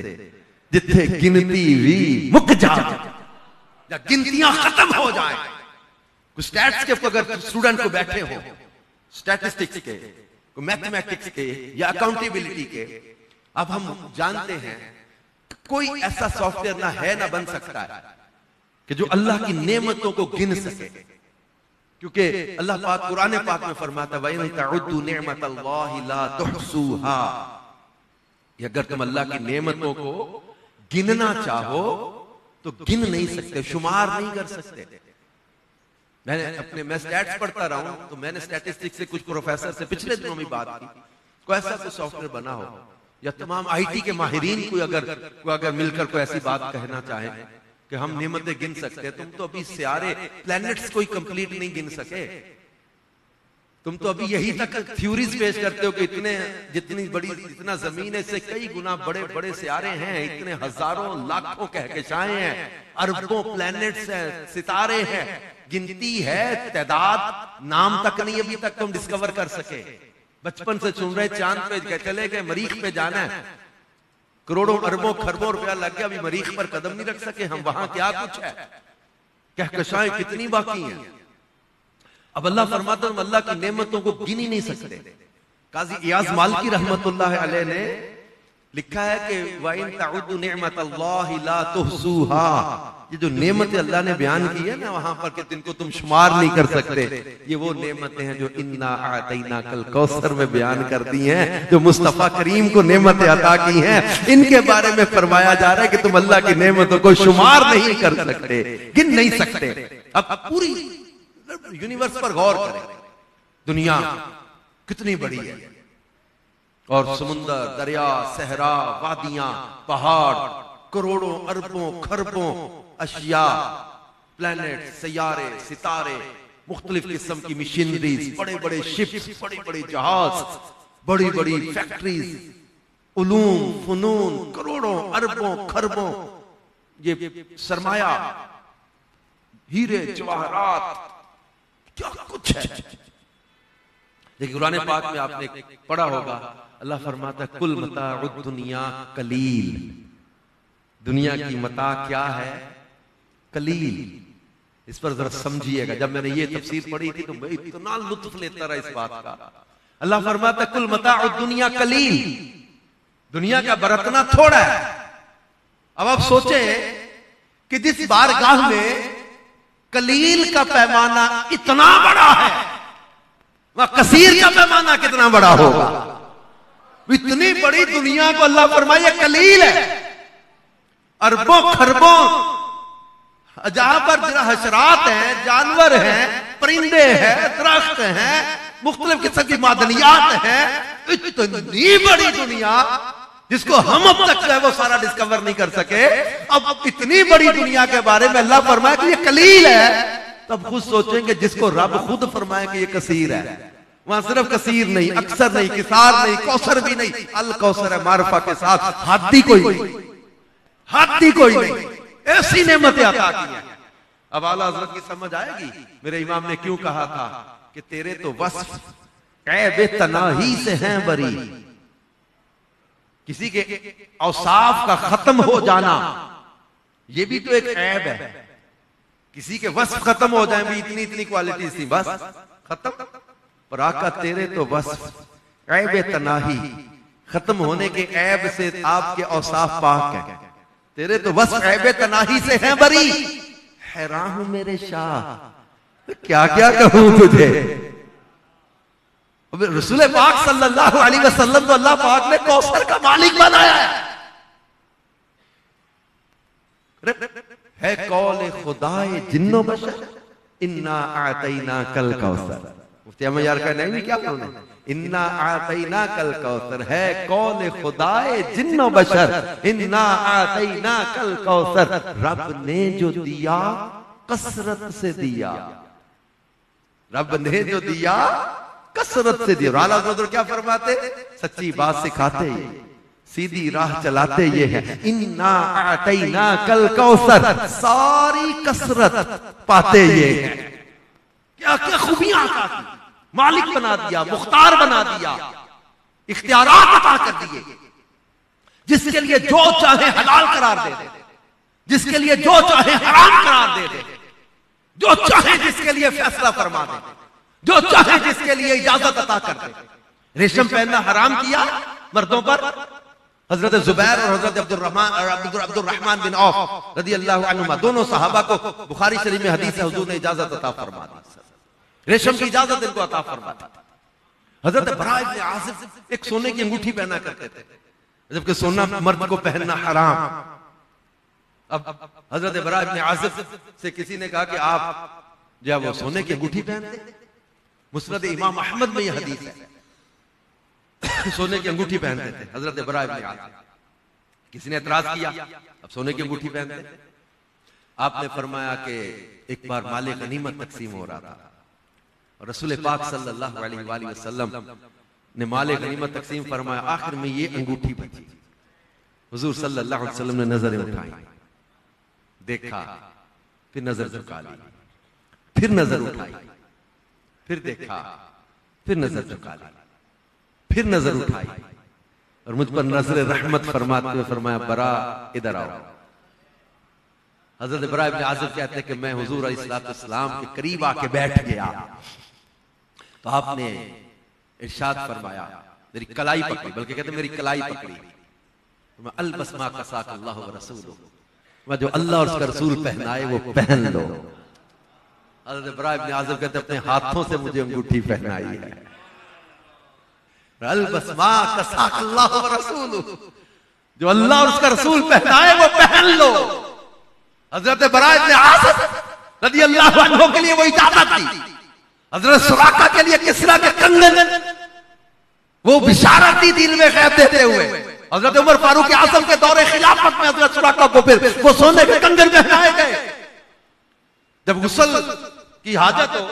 A: जिथे गिनती भी मुक जाए या गिनतियां खत्म हो जाए। कुछ स्टैट्स के अगर स्टूडेंट को बैठे हो, स्टैटिस्टिक्स के, मैथमेटिक्स के या अकाउंटेबिलिटी के, अब हम जानते हैं कोई ऐसा सॉफ्टवेयर ना है ना बन सकता है कि जो अल्लाह की नेमतों को गिन सके, क्योंकि अल्लाह पाक कुरान पाक में फरमाता है इन तउद्दू निअमतल्लाहि ला तुहसूहा, अगर तुम अल्लाह की नेमतों को गिनना चाहो तो गिन नहीं सकते, शुमार नहीं कर सकते। मैं स्टैट्स पढ़ता रहा हूं, तो मैंने स्टैटिस्टिक्स से कुछ प्रोफेसर से पिछले दिनों में बात की, कोई ऐसा कोई सॉफ्टवेयर बना हो या तमाम आईटी के माहिरीन कोई अगर मिलकर कोई ऐसी बात कहना चाहे कि हम नेमतें गिन सकते हैं। तुम तो अभी सारे प्लैनेट्स कोई कंप्लीट नहीं गिन सके, तुम तो अभी यही तक थ्योरीज पेश करते हो कि जितना जमीन है इससे कई गुना बड़े बड़े सितारे हैं, इतने हजारों लाखों कहकशाएं हैं, अरबों प्लैनेट्स हैं, सितारे हैं, गिनती है, तादाद नाम तक नहीं अभी तक तुम डिस्कवर कर सके। बचपन से सुन रहे चांद पे चले गए, मरीख पे जाना है, करोड़ों अरबों खरबों रुपया लग गया, अभी मरीख पर कदम नहीं रख सके हम, वहां क्या कुछ है, कहकशाएं कितनी बाकी हैं। अब अल्लाह फरमाता है अल्लाह की नेमतों को गिन ही नहीं सकते। काजी इयाज मालिकी रहमतुल्लाह अलैह ने लिखा है कि वइन तउद्दु निअमतल्लाहि ला तुहसूहा, ये जो नेमतें अल्लाह ने बयान की है ना वहां पर कि जिनको तुम शुमार नहीं कर सकते, ये वो नेमतें हैं जो इन्ना आतैना कल कौसर में बयान कर दी हैं, जो मुस्तफा करीम को नेमतें अता की हैं। इनके बारे में फरमाया जा रहा है कि तुम अल्लाह की नेमतों को शुमार नहीं कर सकते, गिन नहीं सकते। अब पूरी यूनिवर्स पर गौर करें, दुनिया कितनी बड़ी है, और समुंदर, दरिया, सहरा, वादियां, पहाड़, करोड़ों अरबों खरबों अशिया, प्लैनेट, सैयारे, सितारे, मुख्तलिफ किस्म की मशीनरीज, बड़े बड़े शिप्स, बड़े बड़े जहाज, बड़ी बड़ी फैक्ट्रीज, उलूम फुनून, करोड़ों अरबों खरबों ये सरमाया, हीरे जवाहरात, क्या कुछ है। देखिए कुरान पाक में आपने पढ़ा होगा, अल्लाह फरमाता है कुल मताउद दुनिया कलील, दुनिया की मता क्या है, कलील। इस पर जरा समझिएगा, जब मैंने ये तफसीर पढ़ी थी तो मैं इतना लुत्फ लेता रहा इस बात का। अल्लाह फरमाता है कुल मताउद दुनिया कलील, दुनिया का बरतना थोड़ा है। अब आप सोचे कि जिस बारगाह में कलील का पैमाना इतना बड़ा है, वह कसीर का पैमाना कितना बड़ा होगा। इतनी बड़ी दुनिया को अल्लाह फरमाए कलील है, अरबों खरबों, जहां पर हशरात हैं, जानवर हैं, परिंदे हैं, दरख्त हैं, मुख्तलिफ किस्म की मादनियात हैं, इतनी बड़ी दुनिया जिसको हम अब तक जो है वो सारा डिस्कवर नहीं कर सके। अब इतनी बड़ी दुनिया के बारे में अल्लाह फरमाए कि ये कलील है, तब खुद सोचेंगे जिसको रब खुद फरमाए कि ये कसीर है। वहां सिर्फ कसीर नहीं, अक्सर नहीं, किसार नहीं, कौसर भी नहीं, अल कौसर है मारफा के साथ, हादी कोई नहीं, हादी कोई नहीं, ऐसी नेमतें अता की हैं। अब आला हज़रत की समझ आएगी मेरे इमाम ने क्यों कहा था कि तेरे तो वस्फ ऐब तनाही से हैं बरी। किसी के औसाफ का खत्म हो जाना ये भी तो एक ऐब है। किसी के वस्फ खत्म हो जाए, भी इतनी इतनी क्वालिटी थी, बस खत्म। पर आका तेरे तो वस्फ ऐब तनाही, खत्म होने के ऐब से आपके औसाफ पाक हैं। तेरे तो वस्फ ऐब तनाही से हैं बरी। हैरान हूं मेरे शाह, क्या क्या कहूं तुझे। रसूल पाक सल्लल्लाहु अलैहि वसल्लम को अल्लाह पाक ने कौसर का मालिक बनाया है कौल खुदाए जिन्नो बशर इन्ना आतैना कल कौसर। मुफ्ती अहमद यार का नहीं क्या बोलने, इन्ना आतैना कल कौसर है कौल खुदाए जिन्नो बशर इन्ना आतैना कल कौसर। रब ने जो दिया कसरत से दिया, रब ने जो दिया कसरत से दिया। आला हज़रत क्या फरमाते, सच्ची बात सिखाते ये, सीधी राह चलाते ये है। इन्ना आतैना कल कौसर, सारी कसरत पाते ये है। क्या क्या खूबियां अता की, मालिक बना दिया, मुख्तार बना दिया, इख्तियारात अता कर दिए। जिसके लिए जो चाहे हलाल करार दे दे, जिसके लिए जो चाहे हराम करार दे दे, जो चाहे जिसके लिए फैसला फरमा दे, जो चाहे जिसके लिए इजाजत अता कर दे। रेशम पहनना हराम किया मर्दों पर, हजरत जुबैर और हजरत अब्दुर्रहमान बिन औफ रज़ी अल्लाहु अन्हुमा, दोनों सहाबा को बुखारी शरीफ में हदीस है, हुजूर ने इजाजत अता फरमा दी, रेशम की इजाजत इनको अता फरमा दी। हजरत बरा इब्न आसिफ एक सोने की अंगूठी पहना करते थे, जबकि सोना मर्द को पहनना हराम। अब हजरत बरा इब्न आज़िब से किसी ने कहा कि आप जो है वो सोने की अंगूठी पहनते। मुस्नद इमाम अहमद में यह हदीस है, सोने की अंगूठी पहनते थे हजरत बरा इब्न आज़िब। किसी ने एतराज किया, अब सोने की अंगूठी पहनते। आपने फरमाया कि एक बार माले गनीमत तकसीम हो रहा था और रसूल पाक सल्लल्लाहु अलैहि वसल्लम ने माले गनीमत तकसीम फरमाया, आखिर में ये अंगूठी बची। हुजूर सल्लल्लाहु अलैहि वसल्लम ने नजरें उठाई, देखा, फिर नजर झुका ली, फिर नजर उठाई, फिर देखा, फिर नजर झुका ली, फिर नजर उठाई और मुझ पर नजर रहमत फरमाते हुए फरमाया, बरा इधर आओ। हजरत बरा इब्न आज़िब कहते हैं कि मैं हुजूर अलैहिस्सलाम के करीब आके बैठ गया तो आपने इरशाद फरमाया, मेरी कलाई पकड़ी, बल्कि कहते मेरी कलाई पकड़ी, मैं अलबस्मा कसाक अल्लाह व रसूलुहु, मैं जो अल्लाह और उसका रसूल पहनाए वो पहन लो। हजरत बरा इब्न आज़िब कहते अपने हाथों से मुझे अंगूठी पहनाई है। अलबस्मा कसाक अल्लाह व रसूलुहु, जो अल्लाह और उसका रसूल पहनाए वो पहन लो। हजरत बरा इब्न आज़िब रज़ियल्लाहु अन्हु के लिए वो इजाजत थी। हजरत सुराका के लिए किसरा के कंगन वो बिशारत थी दिल में खैर देते हुए। हजरत उमर फारूक आज़म के दौरे खिलाफत में हजरत सुराका को फिर वो सोने के कंगन पहनाए गए। जब गुस्ल की हाजत हो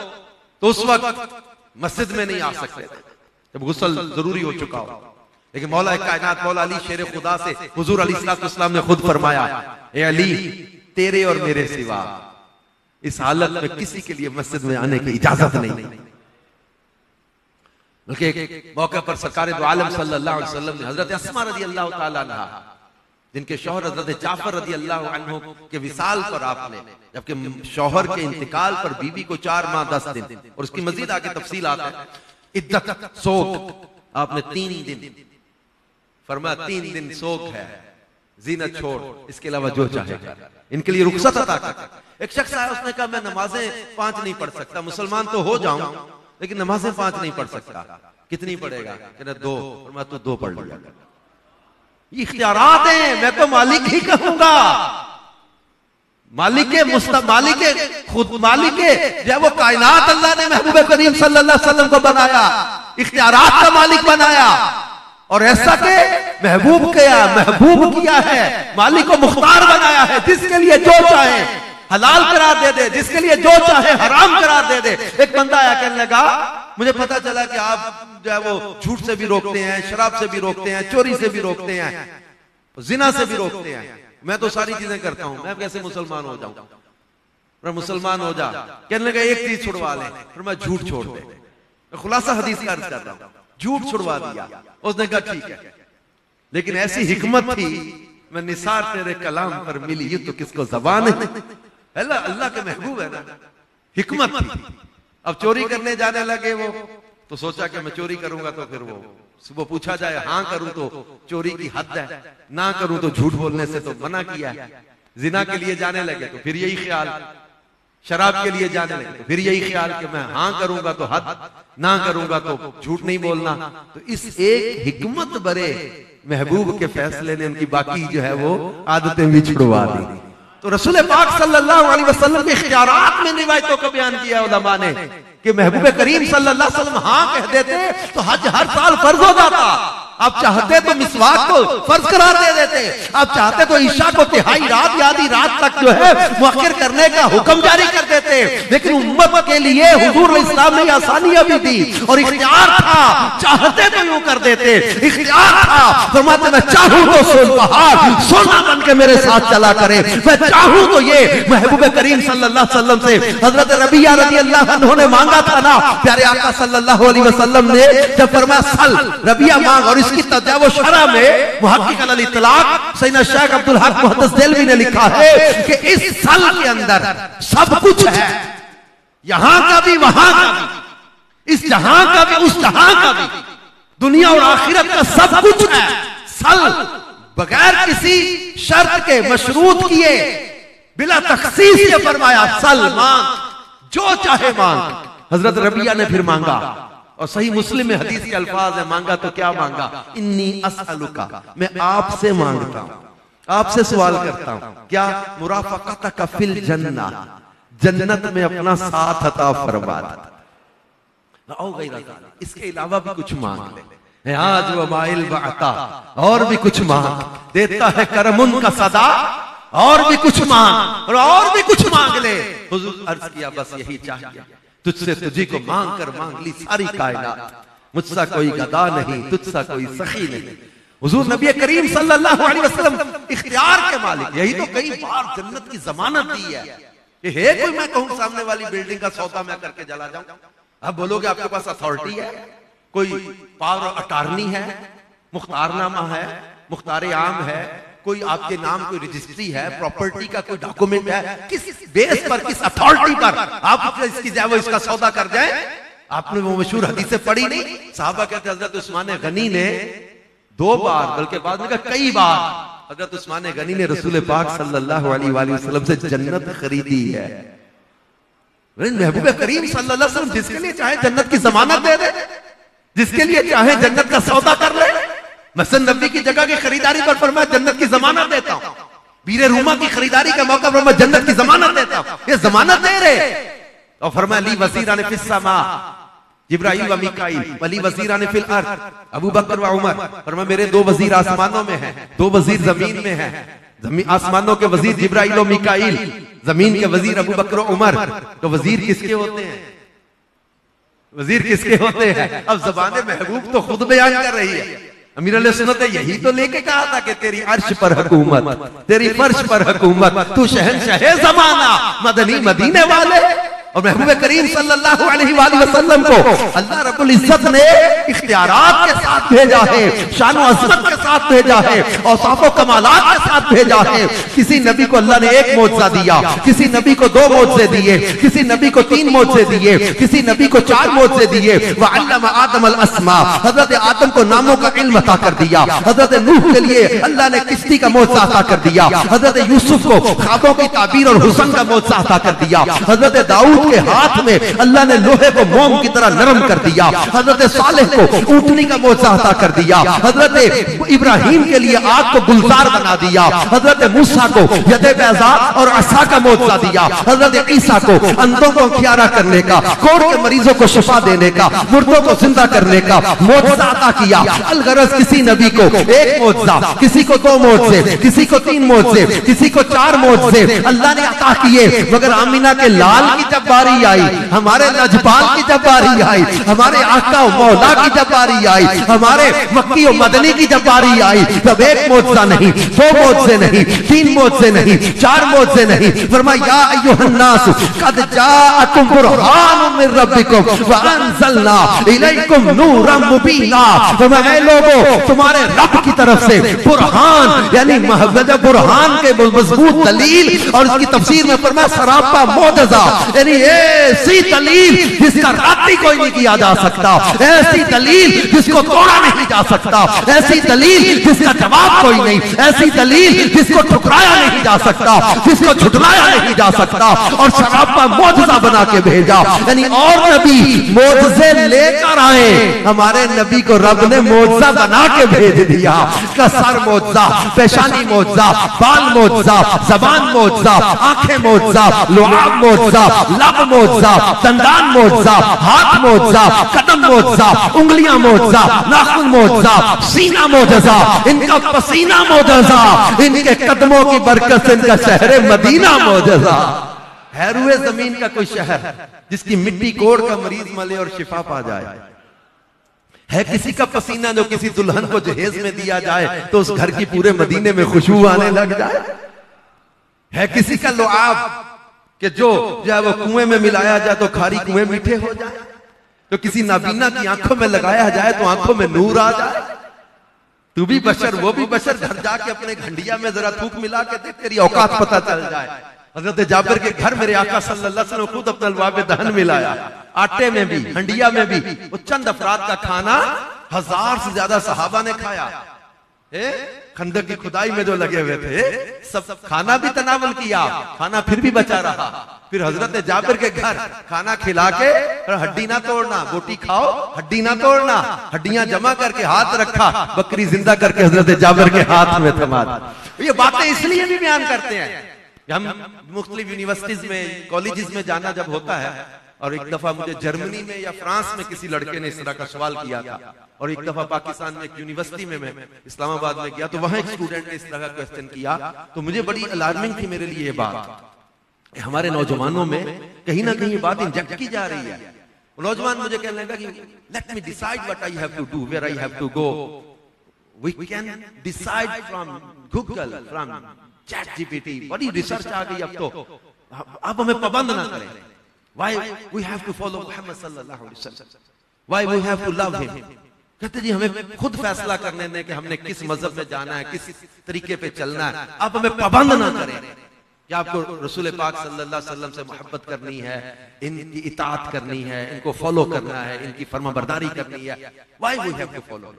A: तो उस वक्त मस्जिद में नहीं आ सकते थे, जब गुस्ल जरूरी हो चुका हो। लेकिन मौला कायनात मौला अली शेर खुदा से हुजूर अलैहिस्सलाम ने खुद फरमाया, ए अली तेरे और मेरे सिवा इस हालत में किसी के लिए मस्जिद में आने की इजाजत नहीं। बल्कि एक मौके पर सरकार दो आलम सल्लल्लाहु अलैहि वसल्लम ने हजरत अस्मा रज़ियल्लाहु ताला अन्हा, जिनके शौहर हजरत जाफर रज़ियल्लाहु अन्हु के विसाल पर आपने, जबकि शौहर के इंतकाल पर बीबी को 4 माह 10 दिन और उसकी मजीद आगे तफसीलात है, इद्दत सोग आपने 3 दिन फरमाया, 3 दिन सोग है, जीनत छोड़, इसके अलावा जो चाहे कर, इनके लिए रुखसत अता कर। एक शख्स आया, उसने कहा मैं नमाजें 5 नहीं पढ़ सकता, मुसलमान तो हो जाऊं लेकिन नमाजें 5 नहीं पढ़ सकता। कितनी पढ़ेगा? कहना 2। और मैं तो 2 पढ़ लिया। इख्तियारात हैं, मैं तो मालिक ही कहूंगा, मालिक के खुद मालिक के जब वो कायनात अल्लाह ने महबूब करीम सल्लल्लाहु अलैहि वसल्लम को बनाया, इख्तियारात का मालिक बनाया और ऐसा के महबूब किया है, मालिक को मुख्तार बनाया है, जिसके लिए जो चाहे हलाल करार दे दे, जिसके लिए जो चाहे हराम करार दे दे। एक बंदा आया कहने लगा, मुझे पता चला कि आप जो है वो झूठ से भी रोकते हैं, शराब से भी रोकते हैं, चोरी से भी रोकते हैं, जिना से भी रोकते हैं, मैं तो सारी चीजें करता हूं, मैं कैसे मुसलमान हो जाऊं? पर मुसलमान हो जा। कहने लगा एक चीज छुड़वा ले, फिर मैं झूठ छोड़ दे। मैं खुलासा हदीस का अर्ज कर रहा हूं, झूठ छुड़वा दिया। उसने कहा ठीक है, लेकिन ऐसी हिकमत थी, मैं निसार तेरे कलाम पर मिली, ये तो किसको जबान है? अल्लाह के महबूब है ना, हिकमत थी। अब चोरी करने जाने लगे वो, तो सोचा कि मैं चोरी करूंगा तो फिर वो सुबह पूछा जाए, हाँ करूं तो चोरी की हद है, ना करूं तो झूठ बोलने से तो मना किया है। जिना के लिए जाने लगे तो फिर यही ख्याल, शराब के लिए जाने लगे तो फिर यही ख्याल कि मैं हाँ करूंगा तो हद, ना करूंगा तो झूठ नहीं बोलना। तो इस एक हिकमत भरे महबूब के फैसले ने उनकी बाकी जो है वो आदतें भी छुड़वा दी। तो रसूल पाक सल्लल्लाहु अलैहि वसल्लम के इख्तियारात में रिवायतों को बयान किया उलमा ने कि महबूब करीम सल्लल्लाहु अलैहि वसल्लम हाँ कह देते तो हज हर साल फर्ज हो जाता। आप चाहते तो मिसवाक को फर्ज करार दे देते, आप चाहते तो ईशा को तिहाई रात या आधी रात तक जो है मुअक्खर करने का हुक्म जारी कर देते। लेकिन उम्मत के लिए हुजूर इस्लाम ने आसानियां भी दी और इख्तियार था, चाहते तो यूं कर देते, इख्तियार था। फरमाते मैं चाहूं तो सोन पहाड़ सोना बन के मेरे साथ चला करे, मैं चाहूं तो ये महबूब करीम सल्लल्लाहु अलैहि वसल्लम से हजरत रबिया रज़ियल्लाहु अन्हु ने मांगा था ना, प्यारे आका सल्लल्लाहु अलैहि वसल्लम ने जब फरमाया सल रबिया मांग, और इसकी तजावुज शरह में मुहक्किक अल इतलाक सैयदना शेख अब्दुल हक मुहद्दिस देलवी ने लिखा है कि इस सल के अंदर सब कुछ है, यहां का भी वहां का भी, इस जहां का भी उस जहां का भी, दुनिया और आखिरत का सब कुछ है। सल बगैर किसी शर्त के, मशरूत किए, बिला तखसीस से फरमाया सल मांग, जो चाहे मांग। हजरत रबिया ने फिर मांगा और सही मुस्लिम में हदीस के अल्फाज है, मांगा तो क्या मांगा, इन्नी असअलुका, मैं आपसे मांगता हूं, आपसे सवाल करता हूं, क्या मुराफक़तक फिल जन्ना, जन्नत में अपना साथ अता फरमा दे। इसके अलावा भी कुछ मांग ले, आज वो माइल बाता, और भी कुछ मांग, देता है करमुन का सदा, और भी कुछ मांग, और भी कुछ मांग ले। हुजूर अर्ज किया बस यही चाहिए, तुझसे तुझी को मांग कर मांग ली सारी कायनात, मुझसा कोई गदा नहीं, तुझसा कोई सखी नहीं। हुजूर नबी करीम सल्लल्लाहु अलैहि वसल्लम इख्तियार के मालिक, यही तो कई बार जन्नत की जमानत दी है। ये है कोई मैं कहूं सामने वाली बिल्डिंग का सौदा मैं करके चला जाऊं, अब बोलोगे आपके पास अथॉरिटी है, कोई पावर अटार्नी है, मुख्तारनामा है, मुख्तार आम है, कोई आपके नाम कोई रजिस्ट्री है, प्रॉपर्टी का कोई डॉक्यूमेंट है, किस बेस पर, किस अथॉरिटी पर आप इसकी जाए वो इसका सौदा कर जाए। आपने वो मशहूर हदीसें पढ़ी नहीं, साहबा कहते हजरत उस्मान गनी ने 2 बार, बल्कि बाद में कहा कई बार, हजरत उस्मान गनी ने रसूल पाक सल्लल्लाहु अलैहि वसल्लम से जन्नत खरीदी है। महबूब करीम सल्लल्लाहु अलैहि वसल्म जिसके लिए चाहे जन्नत की जमानत दे दे, जिसके लिए चाहे जन्नत का सौदा कर ले। मसलन नबी की जगह की खरीदारी पर मैं जन्नत की जमानत देता हूं, बीरे रूमा की खरीदारी का मौका पर मैं जन्नत की जमानत देता हूं, ये जमानत दे रहे। और फरमाया ली वज़ीरान फिस समा, जिब्राइल व मीकाईल, वली वज़ीरान फिल अर्द, अबू बकर व उमर। फरमाया मेरे 2 वजीर आसमानों में हैं, 2 वजीर जमीन में हैं। आसमानों के वजीर जिब्राइल व मीकाईल, जमीन के वजीर अबू बकर व उमर। तो वजीर किसके होते हैं? वजीर किसके होते हैं? अब ज़बान महबूब तो खुद बयान कर रही है। अमीर अहले सुन्नत ने यही तो लेके कहा था कि तेरी अर्श पर हुकूमत, तेरी फर्श पर हुकूमत, तू शहंशाह ज़माना, मदनी मदीने वाले। और महबूब करीम सल्लल्लाहु अलैहि वसल्लम को अल्लाह रब्बुल इज्जत ने इख्तियारात के साथ भेजा है, शान व अज़मत के साथ भेजा है, औसाफ व कमालात के साथ भेजा है। किसी नबी को अल्लाह ने 1 मौजज़ा दिया, किसी नबी को 2 मौजज़े दिए, किसी नबी को 3 मौजज़े दिए, किसी नबी को 4 मौजज़े दिए। व अल्लम आदम अल अस्मा, हजरत आदम को नामों का इल्म अता कर दिया। हजरत नूह के लिए अल्लाह ने किश्ती का मौजज़ा अता कर दिया। हजरत यूसुफ को ख्वाबों की ताबीर और हुस्न का मौजज़ा अता कर दिया। हजरत दाऊद के हाथ में अल्लाह ने लोहे को मोम की तरह नरम कर दिया। हजरत सालेह को ऊँटनी का मौजज़ा अता कर दिया। हजरत इब्राहिम के लिए आग को गुलजार बना दिया। हजरत मूसा को यदे बैज़ा और असा का मौजज़ा दिया। हजरत ईसा को अंधों को खियारा करने का, कोढ़ के मरीजों को शिफा देने का, मुर्दों को जिंदा करने का मौजज़ा अता किया। अलगरज किसी नबी को 1 मौजज़ा, किसी को 2 मौजज़े, किसी को 3 मौजज़े, किसी को 4 मौजज़े अल्लाह ने अता किए। मगर आमिना के लाल की जब बारी आई, हमारे लजपाल की जब बारी आई, हमारे आका मौला की जब बारी आई, हमारे मक्की और मदनी की जब बारी आई, तब 1 मौजज़ा नहीं, 2 मौजज़े नहीं, 3 मौजज़े नहीं, 4 मौजज़े नहीं। फरमाया या अय्युहन्नास कद जाअकुम बुरहानुम मिन रब्बिकुम व अंज़लना इलैकुम नूरम मुबीना। फरमाया लोगों, तुम्हारे रब की तरफ से बुरहान, यानी महबूब बुरहान के मजबूत दलील, और इसकी तफसीर में फरमाया सरापा मौजज़ा, यानी ऐसी दलील जिसका राती कोई नहीं किया जा सकता, ऐसी दलील जिसको तोड़ा नहीं जा सकता, ऐसी दलील जिसका जवाब कोई नहीं, ऐसी दलील जिसको ठुकराया नहीं जा सकता, जिसको झुटलाया नहीं जा सकता, और सरापा मौजज़ा बना के भेजा। यानी और नबी मौजज़े लेकर आए, हमारे नबी को रब ने मौजज़ा बना के भेज दिया। इसका सर मौजज़ा, पेशानी मौजज़ा, बाल मौजज़ा, ज़बान मौजज़ा, आंखें मौजज़ा, लुआब मौजज़ा, लब मौजज़ा, दंदान मौजज़ा, हाथ मौजज़ा, कदम मौजज़ा, उंगलियां मौजज़ा, नाखून मौजज़ा, सीना मौजज़ा, इनका पसीना मौजज़ा, इनके कदमों की बरकत से इनका शहर मदीना मौजज़ा। हैरुए जमीन का कोई शहर जिसकी मिट्टी कोड़ का मरीज मले और शिफा पा जाए। है किसी का पसीना जो किसी दुल्हन को जहेज में दिया जाए तो उस घर की पूरे मदीने में खुशबू आने लग जाए। है किसी का लुआब कि जो है वो कुएं में मिलाया जाए तो खारी कुएं मीठे हो जाए, तो किसी नाबीना की आंखों में लगाया जाए तो आंखों में नूर आ जाए। तू भी बशर वो भी बशर, घर जाके अपने घंडिया में जरा थूक मिला के देख, तेरी औकात पता चल जाए। हजरत जाबिर के घर मेरे आका सल्लल्लाहु अलैहि वसल्लम खुद अपना लुआब दहन मिलाया, आटे में भी हंडिया में भी। वो चंद अफराद का खाना 1000 से ज्यादा सहाबा ने खाया। खंदक की खुदाई में जो लगे हुए थे, सब खाना भी तनावल किया, खाना फिर भी बचा रहा। फिर हजरत जाबिर के घर खाना खिला के, हड्डी ना तोड़ना, बोटी खाओ हड्डी ना तोड़ना, हड्डियां जमा करके हाथ रखा, बकरी जिंदा करके हजरत जाबिर के हाथ में थमा दी। ये बातें इसलिए भी बयान करते हैं। हम मुख्तलिफ यूनिवर्सिटीज में, कॉलेजेस में जाना जब होता है, और एक दफा मुझे जर्मनी में या फ्रांस में किसी लड़के ने इस तरह का सवाल किया था, और एक दफा पाकिस्तान में एक यूनिवर्सिटी में मैं इस्लामाबाद में गया, तो वहां एक स्टूडेंट ने इस तरह का क्वेश्चन किया, तो मुझे बड़ी अलार्मिंग थी मेरे लिए ये बात। हमारे नौजवानों में कहीं ना कहीं ये बात इंजेक्ट की जा रही है। नौजवान मुझे कहने लगा कि let me decide what I have to do, where I have to go, we can decide from Google, from ChatGPT, बड़ी रिसर्च आ गई अब तो, आप हमें पाबंद ना करें। Why we have to follow Muhammad sallallahu alaihi wasallam? Why we have to love him? कहते जी हमें खुद फैसला करने दें कि हमने किस मजहब में जाना है, किस तरीके पे चलना है, आप हमें पाबंद ना करें कि आपको रसूल पाक सल्लल्लाहु अलैहि वसल्लम से मोहब्बत करनी है, इनकी इताअत करनी है, इनको फॉलो करना है, इनकी फरमाबरदारी करनी है। Why we have to follow?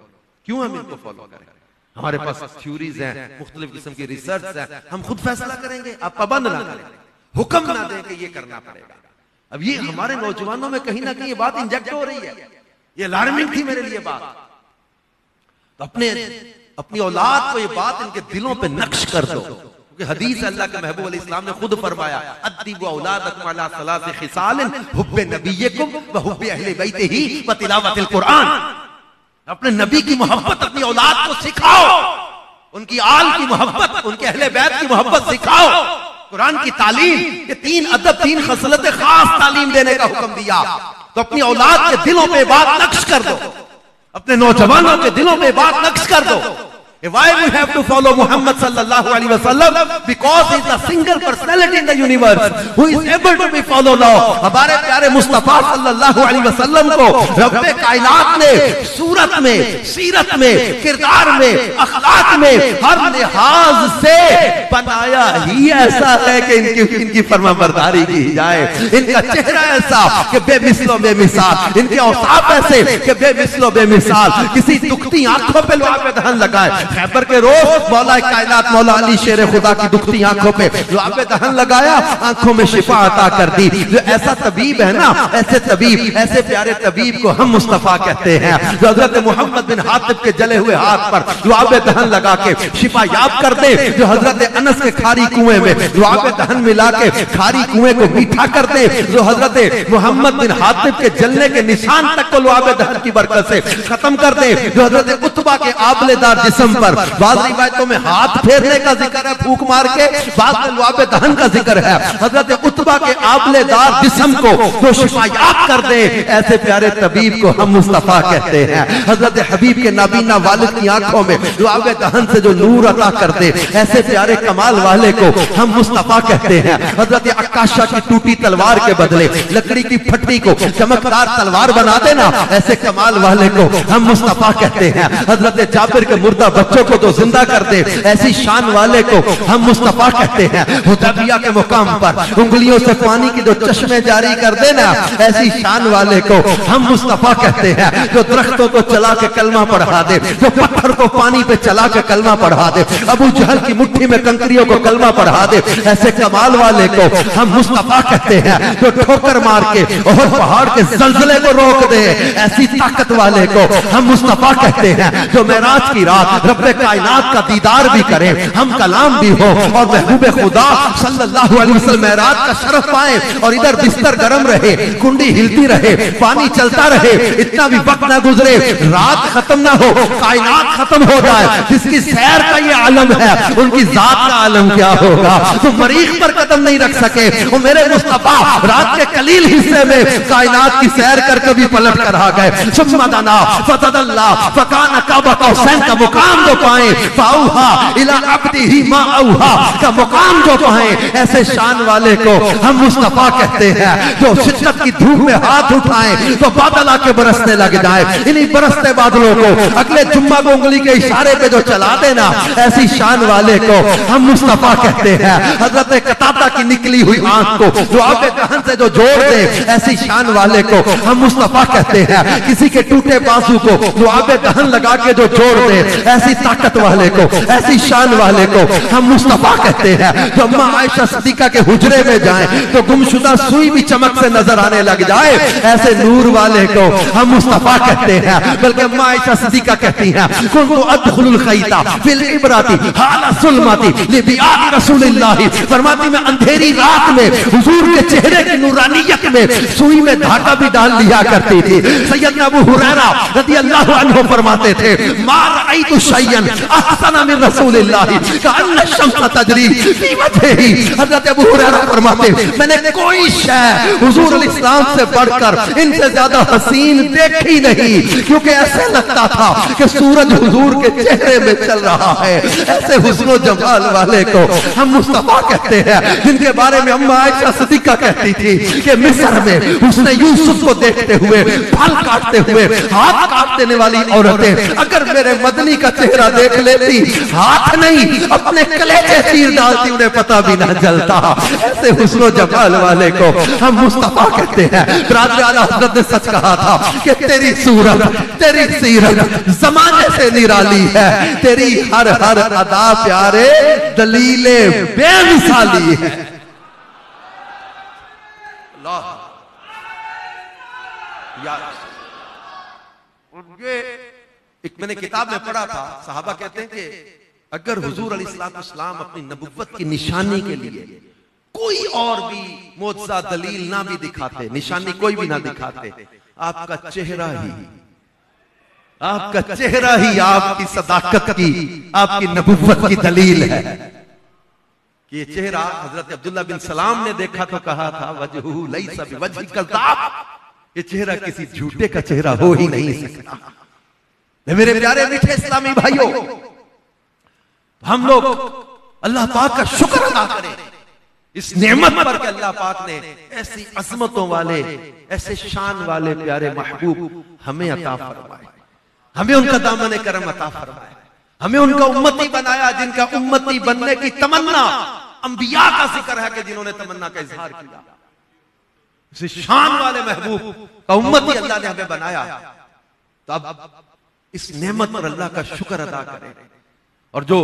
A: क्यों हम इनको फॉलो करें? हमारे पास थ्योरीज हैं, मुख्तलिफ किस्म की रिसर्च है, हम खुद फैसला करेंगे, आप पाबंद ना करें, हुक्म ना दें कि ये करना पड़ेगा। अब ये हमारे नौजवानों में कहीं ना कहीं ये बात इंजेक्ट हो रही है। ये अलार्मिंग थी मेरे लिए बात। तो अपनी औलाद को ये बात इनके दिलों पे नक्श कर दो, क्योंकि हदीस अल्लाह के महबूब अलैहि सलाम ने खुद फरमाया, अद्दिबु औलादकुम अला सलासी खिसालिन हुब्बे नबिय्यकुम व हुब्बे अहले बैतिही व तिलावतिल कुरान। अपने नबी की मोहब्बत अपनी औलाद को सिखाओ, उनकी आल की मोहब्बत, उनके अहले बैत की मोहब्बत सिखाओ, कुरान की तालीम, ये 3 अदब 3 खसलतें खास तालीम देने का हुक्म दिया। तो अपनी औलाद के दिलों पे बात नक्श कर दो, अपने नौजवानों के दिलों पे बात नक्श कर दो। Why we have to follow Muhammad sallallahu alaihi wasallam? Because he is the single personality in the universe who is able to be followed now. हमारे प्यारे मुस्तफा सल्लल्लाहु अलैहि वसल्लम को रब्बे कायनात ने सूरत में, सीरत में, किरदार में, अखलाक में, हर लिहाज से बनाया ही ऐसा है कि इनकी फरमाबरदारी की जाए। इनका चेहरा ऐसा कि बेमिसलो बेमिसाल, इनके औसाफ ऐसे कि बेमिसलो बेमिसाल, किसी दुखती आंखों पे लुआब दहन लगाए। खैबर के रोज मौला कायनात मौला अली शेर खुदा की दुखती आंखों पे लुआब दहन लगाया, आंखों में शिफा अता कर दी। जो ऐसा तबीब है ना, ऐसे तबीब, ऐसे प्यारे तबीब को हम मुस्तफा कहते हैं, जो हजरत मोहम्मद बिन हातिब के जले हुए हाथ पर लुआब दहन लगा के शिफा याब कर दे, जो हजरत अनस के खारी कुएं में लुआब दहन मिला के खारी कुएं को मीठा कर दे, जो हजरत मोहम्मद बिन हातिब के जलने के निशान तक को लुआब दहन की बरकत से खत्म कर दे, जो हजरत उतबा के आबलेदार जिस्म पर बाद रिवायतों में हाथ फेरने का जिक्र है फूंक मार के, बाद में लुआब दहन का जिक्र है। हजरत उतबा के आबलेदार जिस्म को जो शिफायाब कर दे, ऐसे प्यारे तबीब को हम मुस्तफा कहते हैं। हजरत हबीब के नाबीना वालिद की आंखों में लुआब दहन से जो नूर अता कर दे, ऐसे प्यारे कमाल वाले को हम मुस्तफा कहते हैं। हजरत अक्काशा की टूटी तलवार के बदले लकड़ी की फट्टी को चमकदार तलवार बना देना, ऐसे कमाल वाले को हम मुस्तफा कहते हैं। हजरत जाबिर के मुर्दा बच्चों को तो जिंदा कर दे, ऐसी शान वाले को हम मुस्तफा कहते हैं। हुदैबिया के मुकाम पर उंगलियों से पानी की जो चश्मे जारी कर देना, ऐसी शान वाले को हम मुस्तफा कहते हैं। जो दरख्तों को चला के कलमा पढ़ा दे, जो पत्थर को पानी पे चला के कलमा पढ़ा दे, अबू जहल की मुट्ठी में कंकरियों को कलमा पढ़ा दे, ऐसे कमाल वाले को हम मुस्तफा कहते हैं। जो ठोकर मार के और पहाड़ के जलजले को रोक दे, ऐसी ताकत वाले को हम मुस्तफा कहते हैं। जो मेराज की रात रब्बे कायनात का दीदार भी करे, हम कलाम भी हो और महबूबे खुदा सल्लल्लाहु अलैहि वसल्लम मेराज का शरफ पाए, और इधर बिस्तर गर्म रहे, कुंडी हिलती रहे, पानी चलता रहे, इतना भी वक्त ना गुजरे, रात खत्म ना हो, कायनात खत्म हो जाए। जिसकी सैर का ये आलम है, उनकी जात का आलम क्या होगा। तो मरीख पर कदम नहीं रख सके, वो मेरे मुस्तफा रात के कलील हिस्से में कायनात की सैर करके भी पलट कर आ गए। सुम्मा दना फतदल्ला फकाना काबा कौसैन का मुकाम जो पाए, फाऊहा इला अब्दिही मा औहा का मुकाम जो पाए, ऐसे शान वाले को हम मुस्तफा कहते हैं। जो शिद्दत की धूप में हाथ उठाए तो बादल आके बरसने लग जाए, इन्हीं बरसते बादलों को अगले जुम्मा को उंगली के इशारे पे जो चला देना, ऐसी शान वाले को हम मुस्तफा कहते हैं। हजरत कतादा की निकली हुई आंख को जो आगे दहन से जो जोड़ दे, ऐसी शान वाले को हम मुस्तफा कहते हैं। किसी के टूटे बाजू को जो आगे दहन लगा के जो जोड़ दे, ऐसी ऐसी ताकत वाले को, ऐसी शान वाले को हम मुस्तफा कहते हैं। तो अम्मा आयशा सिद्दीका के हुजरे में जाएं तो गुमशुदा सुई भी चमक से नजर आने लग जाए, ऐसे नूर वाले को हम मुस्तफा कहते हैं। बल्कि अम्मा आयशा सिद्दीका कहती हैं कुन्तु अदखुलुल खैता फिल इब्राती हाला सुल्मती लिबियान रसूलिल्लाह, फरमाती मैं अंधेरी रात में हुजूर के चेहरे की नूरानियत में सुई में धागा भी डाल लिया करती थी। सैयदना अबू हुरैरा रज़ियल्लाहु अन्हु फरमाते थे मा रअयतु शय्यन अहसन मिन रसूलिल्लाह कअन्न शम्स तजरी फी वजहिही। हज़रत अबू हुरैरा फरमाते मैंने कोई शय हुजूर इस्लाम से बढ़कर इनसे ज्यादा हसीन देखी नहीं, क्योंकि ऐसे लगता था कि सूरज हुजूर के चेहरे में चल रहा है। ऐसे हुस्न जमाल वाले को हम मुस्तफा कहते हैं, जिनके बारे में अम्मा आयशा सिद्दीका कहती थी कि मिस्र में उसने यूसुफ को देखते हुए फल काटते हुए हाथ काट देने वाली औरतें अगर मेरे मदनी का चेहरा देख लेती, हाथ नहीं अपने कलेजे चीर डालती, उन्हें पता भी ना चलता। ऐसे हुस्न जमाल वाले को हम मुस्तफा कहते हैं। रात आला हज़रत ने सच कहा था कि तेरी सूरत तेरी सीरत ज़माने से निराली है, तेरी हर हर अदा प्यारे दलीले बेमिसाली है। उनके एक मैंने किताब में पढ़ा था, साहबा कहते हैं कि अगर हुजूर अलैहिस्सलाम अपनी नबुव्वत की निशानी के लिए कोई और भी मोज़ा दलील ना भी दिखाते, निशानी कोई भी ना दिखाते, आपका चेहरा ही आपकी सदाकत की, आपकी नबुव्वत की दलील है। कि ये चेहरा हजरत अब्दुल्ला बिन सलाम ने देखा तो कहा था वजहू लैसा बिवजहि कज़्ज़ाब, ये चेहरा किसी झूठे का चेहरा हो ही नहीं सकता। मेरे प्यारे मीठे इस्लामी भाइयों, हम लोग अल्लाह पाक का शुक्र अदा करें इस नेमत पर कि अल्लाह पाक ने ऐसी अजमतों वाले, ऐसे शान वाले प्यारे महबूब हमें अता फरमाए, हमें उनका दामन करम अता फरमाए, हमें उनका उम्मती बनाया, जिनका उम्मती बनने की तमन्ना अंबिया का जिक्र है कि जिन्होंने तमन्ना का इजहार किया। इस शान वाले महबूब का उम्मती अल्लाह ने हमें बनाया, तो अब इस नेमत पर अल्लाह का शुक्र अदा करें। और जो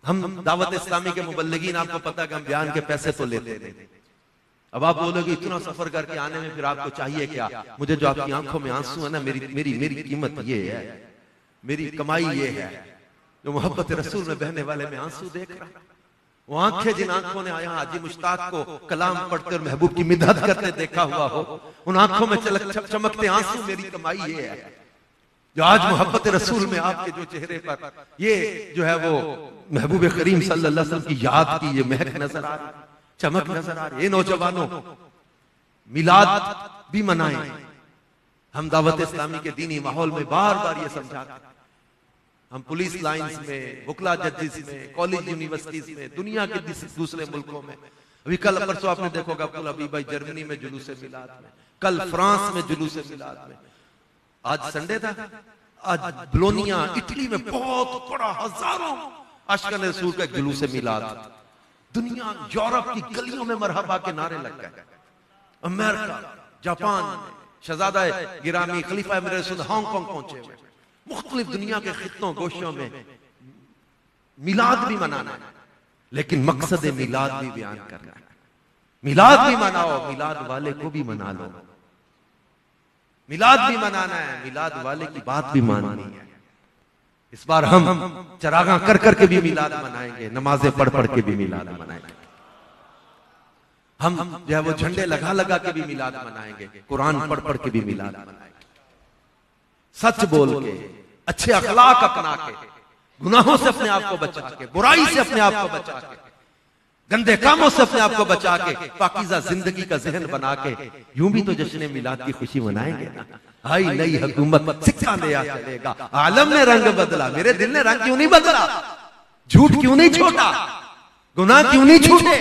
A: हम दावत इस्लामी के मुबल्लिगीन, आपको पता कि हम बयान के पैसे तो लेते नहीं। अब आप बोलोगे इतना सफर करके आने में फिर आपको चाहिए क्या? मुझे जो आपकी आंखों में आंसू है ना, मेरी कीमत ये है, मेरी कमाई ये है। जो मोहब्बत रसूल में बहने वाले में आंसू देख रहा, वो आंखें जिन आंखों ने आया हाजी मुश्ताक को कलाम पढ़ते और महबूब की मिदहत करते देखा हुआ हो, उन आंखों में चमकते आंसू मेरी कमाई ये है। जो आज मोहब्बत रसूल में आपके जो चेहरे पर ये जो है वो महबूब करीम सल्लल्लाहु अलैहि वसल्लम की याद की ये महक नजर आ रही, चमक नजर आ रही है। नौजवानों, मिलाद भी मनाएं। हम दावत इस्लामी के दीनी माहौल में बार बार ये समझाते हैं। हम पुलिस लाइंस में, वकला जजेस में, कॉलेज यूनिवर्सिटीज में, दुनिया के दूसरे मुल्कों में, अभी कल परसों आपने देखोगा अभी भाई जर्मनी में जुलूस मिलाद में, कल फ्रांस में जुलूस मिलाद में, आज संडे था, आज बोलोनिया इटली में बहुत बड़ा हजारों आशिकाने रसूल का जुलूस मिलाद। दुनिया यूरोप की गलियों में मरहबा के नारे लग गए। अमेरिका, जापान में शहजादा गिरामी खलीफा अमीर रसूल हांगकांग पहुंचे हुए, मुख्तलिफ दुनिया के खित्तों गोशों में मिलाद भी मनाना है, लेकिन मकसद मिलाद भी बयान करना है। मिलाद भी मनाओ, मिलाद वाले को भी मना लो। मिलाद भी मनाना है, मिलाद वाले की बात भी माननी है। इस बार हम चरागा कर करके भी मिलाद मनाएंगे, नमाजें पढ़ पढ़ के भी मिलाद मनाएंगे। हम जो है वो झंडे लगा लगा के भी मिलाद मनाएंगे, कुरान पढ़ पढ़ के भी मिलाद मनाएंगे। सच बोल के, अच्छे अखलाक अपना के, गुनाहों से अपने आप को बचा के, बुराई से अपने आप को बचा के, गंदे कामों से अपने आप को बचा के, पाकीज़ा जिंदगी का जहन बना के यूं भी तो जश्न मिलाद की खुशी मनाएंगे ना। हाय नई हुकूमत सिक्का नया चलेगा, आलम ने रंग बदला, मेरे दिल ने रंग क्यों नहीं बदला? झूठ क्यों नहीं छोड़ा? गुनाह क्यों नहीं छूटे?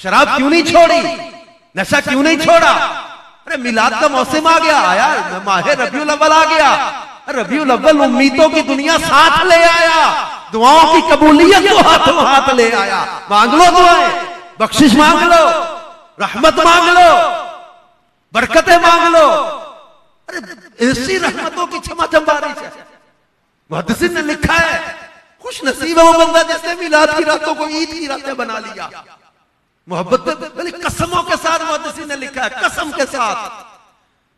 A: शराब क्यों नहीं छोड़ी? नशा क्यों नहीं छोड़ा? अरे मिलाद का मौसम आ गया, आया माहे रबीउल अव्वल आ गया। रबीउल अव्वल उम्मीदों की दुनिया साथ ले आया, दुआओं की कबूलियत को हाथों हाथ ले आया। मांग लो दुआएं, बख्शिश मांग लो, रहमत मांग लो, बरकतें मांग लो। अरे ऐसी रहमतों की छमाछम बारिश है। मुहद्दिसीन ने लिखा है, खुश नसीब है वो बंदा जिसने मिलाद की रातों को ईद की रातें बना लिया। मोहब्बत बड़ी कसमों के साथ मुहद्दिसीन ने लिखा है, कसम के साथ,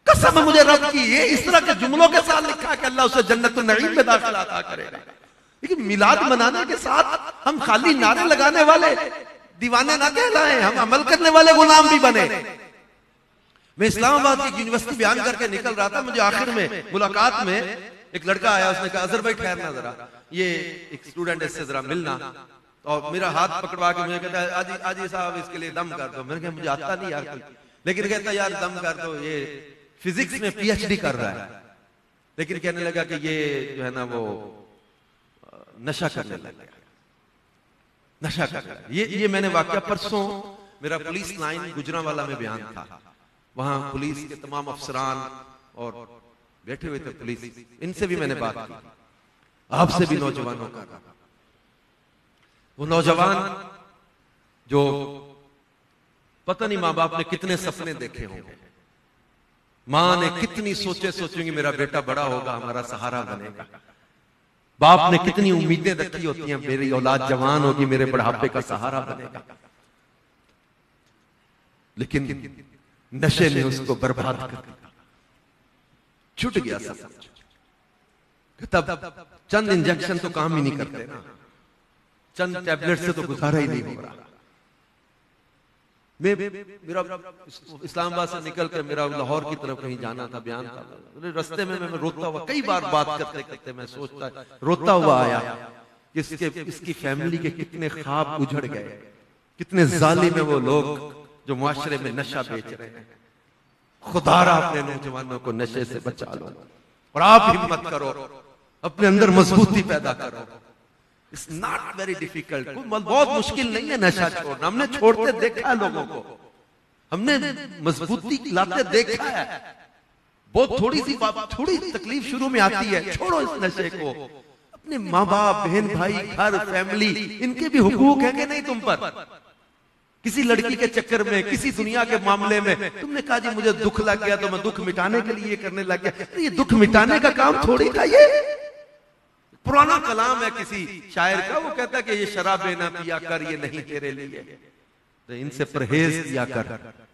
A: कसम मुझे रब की, ये इस तरह के जुमलों के साथ लिखा है कि अल्लाह उसे जन्नतुल नईम में दाखिला अता करेगा। लेकिन मिलाद मनाने के साथ हम खाली नारे लगाने वाले दीवाने ना कहलाएं, हम अमल करने वाले गुलाम भी बने। मैं इस्लामाबाद की यूनिवर्सिटी बयान करके निकल रहा था, मुझे आखिर में मुलाकात में एक लड़का आया, उसने कहा अजहर भाई ठहरना जरा, ये एक स्टूडेंट है, इससे जरा मिलना। और मेरा हाथ पकड़वा के मुझे कहता है आजी साहब इसके लिए दम कर दो। मैंने कहा मुझे आता नहीं यार कोई, लेकिन कहता यार दम कर दो, ये फिजिक्स में पीएचडी कर रहा है, लेकिन कहने लगा कि ये जो है ना वो नशा करने लगा, नशा कर रहा है। ये मैंने वाकया परसों मेरा पुलिस लाइन गुजरांवाला में बयान था, वहां पुलिस के तमाम अफसरान और बैठे हुए थे पुलिस, इनसे भी मैंने बात की, आपसे भी नौजवानों का। वो नौजवान जो पता नहीं माँ बाप ने कितने सपने देखे होंगे, माँ ने कितनी सोचेंगी मेरा बेटा बड़ा होगा हमारा सहारा बनेगा, बाप ने कितनी उम्मीदें रखी होती हैं मेरी औलाद जवान होगी मेरे बुढ़ापे का सहारा बनेगा, लेकिन नशे ने उसको बर्बाद कर दिया, छूट गया सब। तब चंद इंजेक्शन तो काम ही नहीं करते ना, चंद टैबलेट से तो गुजारा ही नहीं हो रहा। मेरा इस्लामाबाद से निकलकर मेरा लाहौर की तरफ कहीं जाना था, बयान था, रास्ते में मैं रोता हुआ, कई बार बात करते करते मैं सोचता रोता हुआ आया कि इसकी फैमिली के कितने ख्वाब उजड़ गए, कितने जालिम है वो लोग जो मुआशरे में नशा बेच रहे हैं। खुदारा अपने नौजवानों को नशे से बचा लो और आप हिम्मत करो, अपने अंदर मजबूती पैदा करो। इट्स नॉट वेरी डिफिकल्ट, बहुत मुश्किल नहीं है नशा छोड़ना, हमने छोड़ते देखा है लोगों को, हमने मजबूती लाते देखा है। बहुत थोड़ी तकलीफ शुरू में आती है, छोड़ो इस नशे को। अपने माँ बाप, बहन भाई, घर, फैमिली, इनके भी हुकूक है कि नहीं तुम पर? किसी लड़की के चक्कर में, किसी दुनिया के मामले में तुमने कहा जी मुझे दुख लग गया तो मैं दुख मिटाने के लिए करने लग गया। ये दुख मिटाने का काम थोड़ी था, ये पुराना कलाम है किसी शायर का, वो कहता है कि ये शराबे ना पिया कर, ये नहीं तेरे लिए, तो इनसे परहेज किया कर,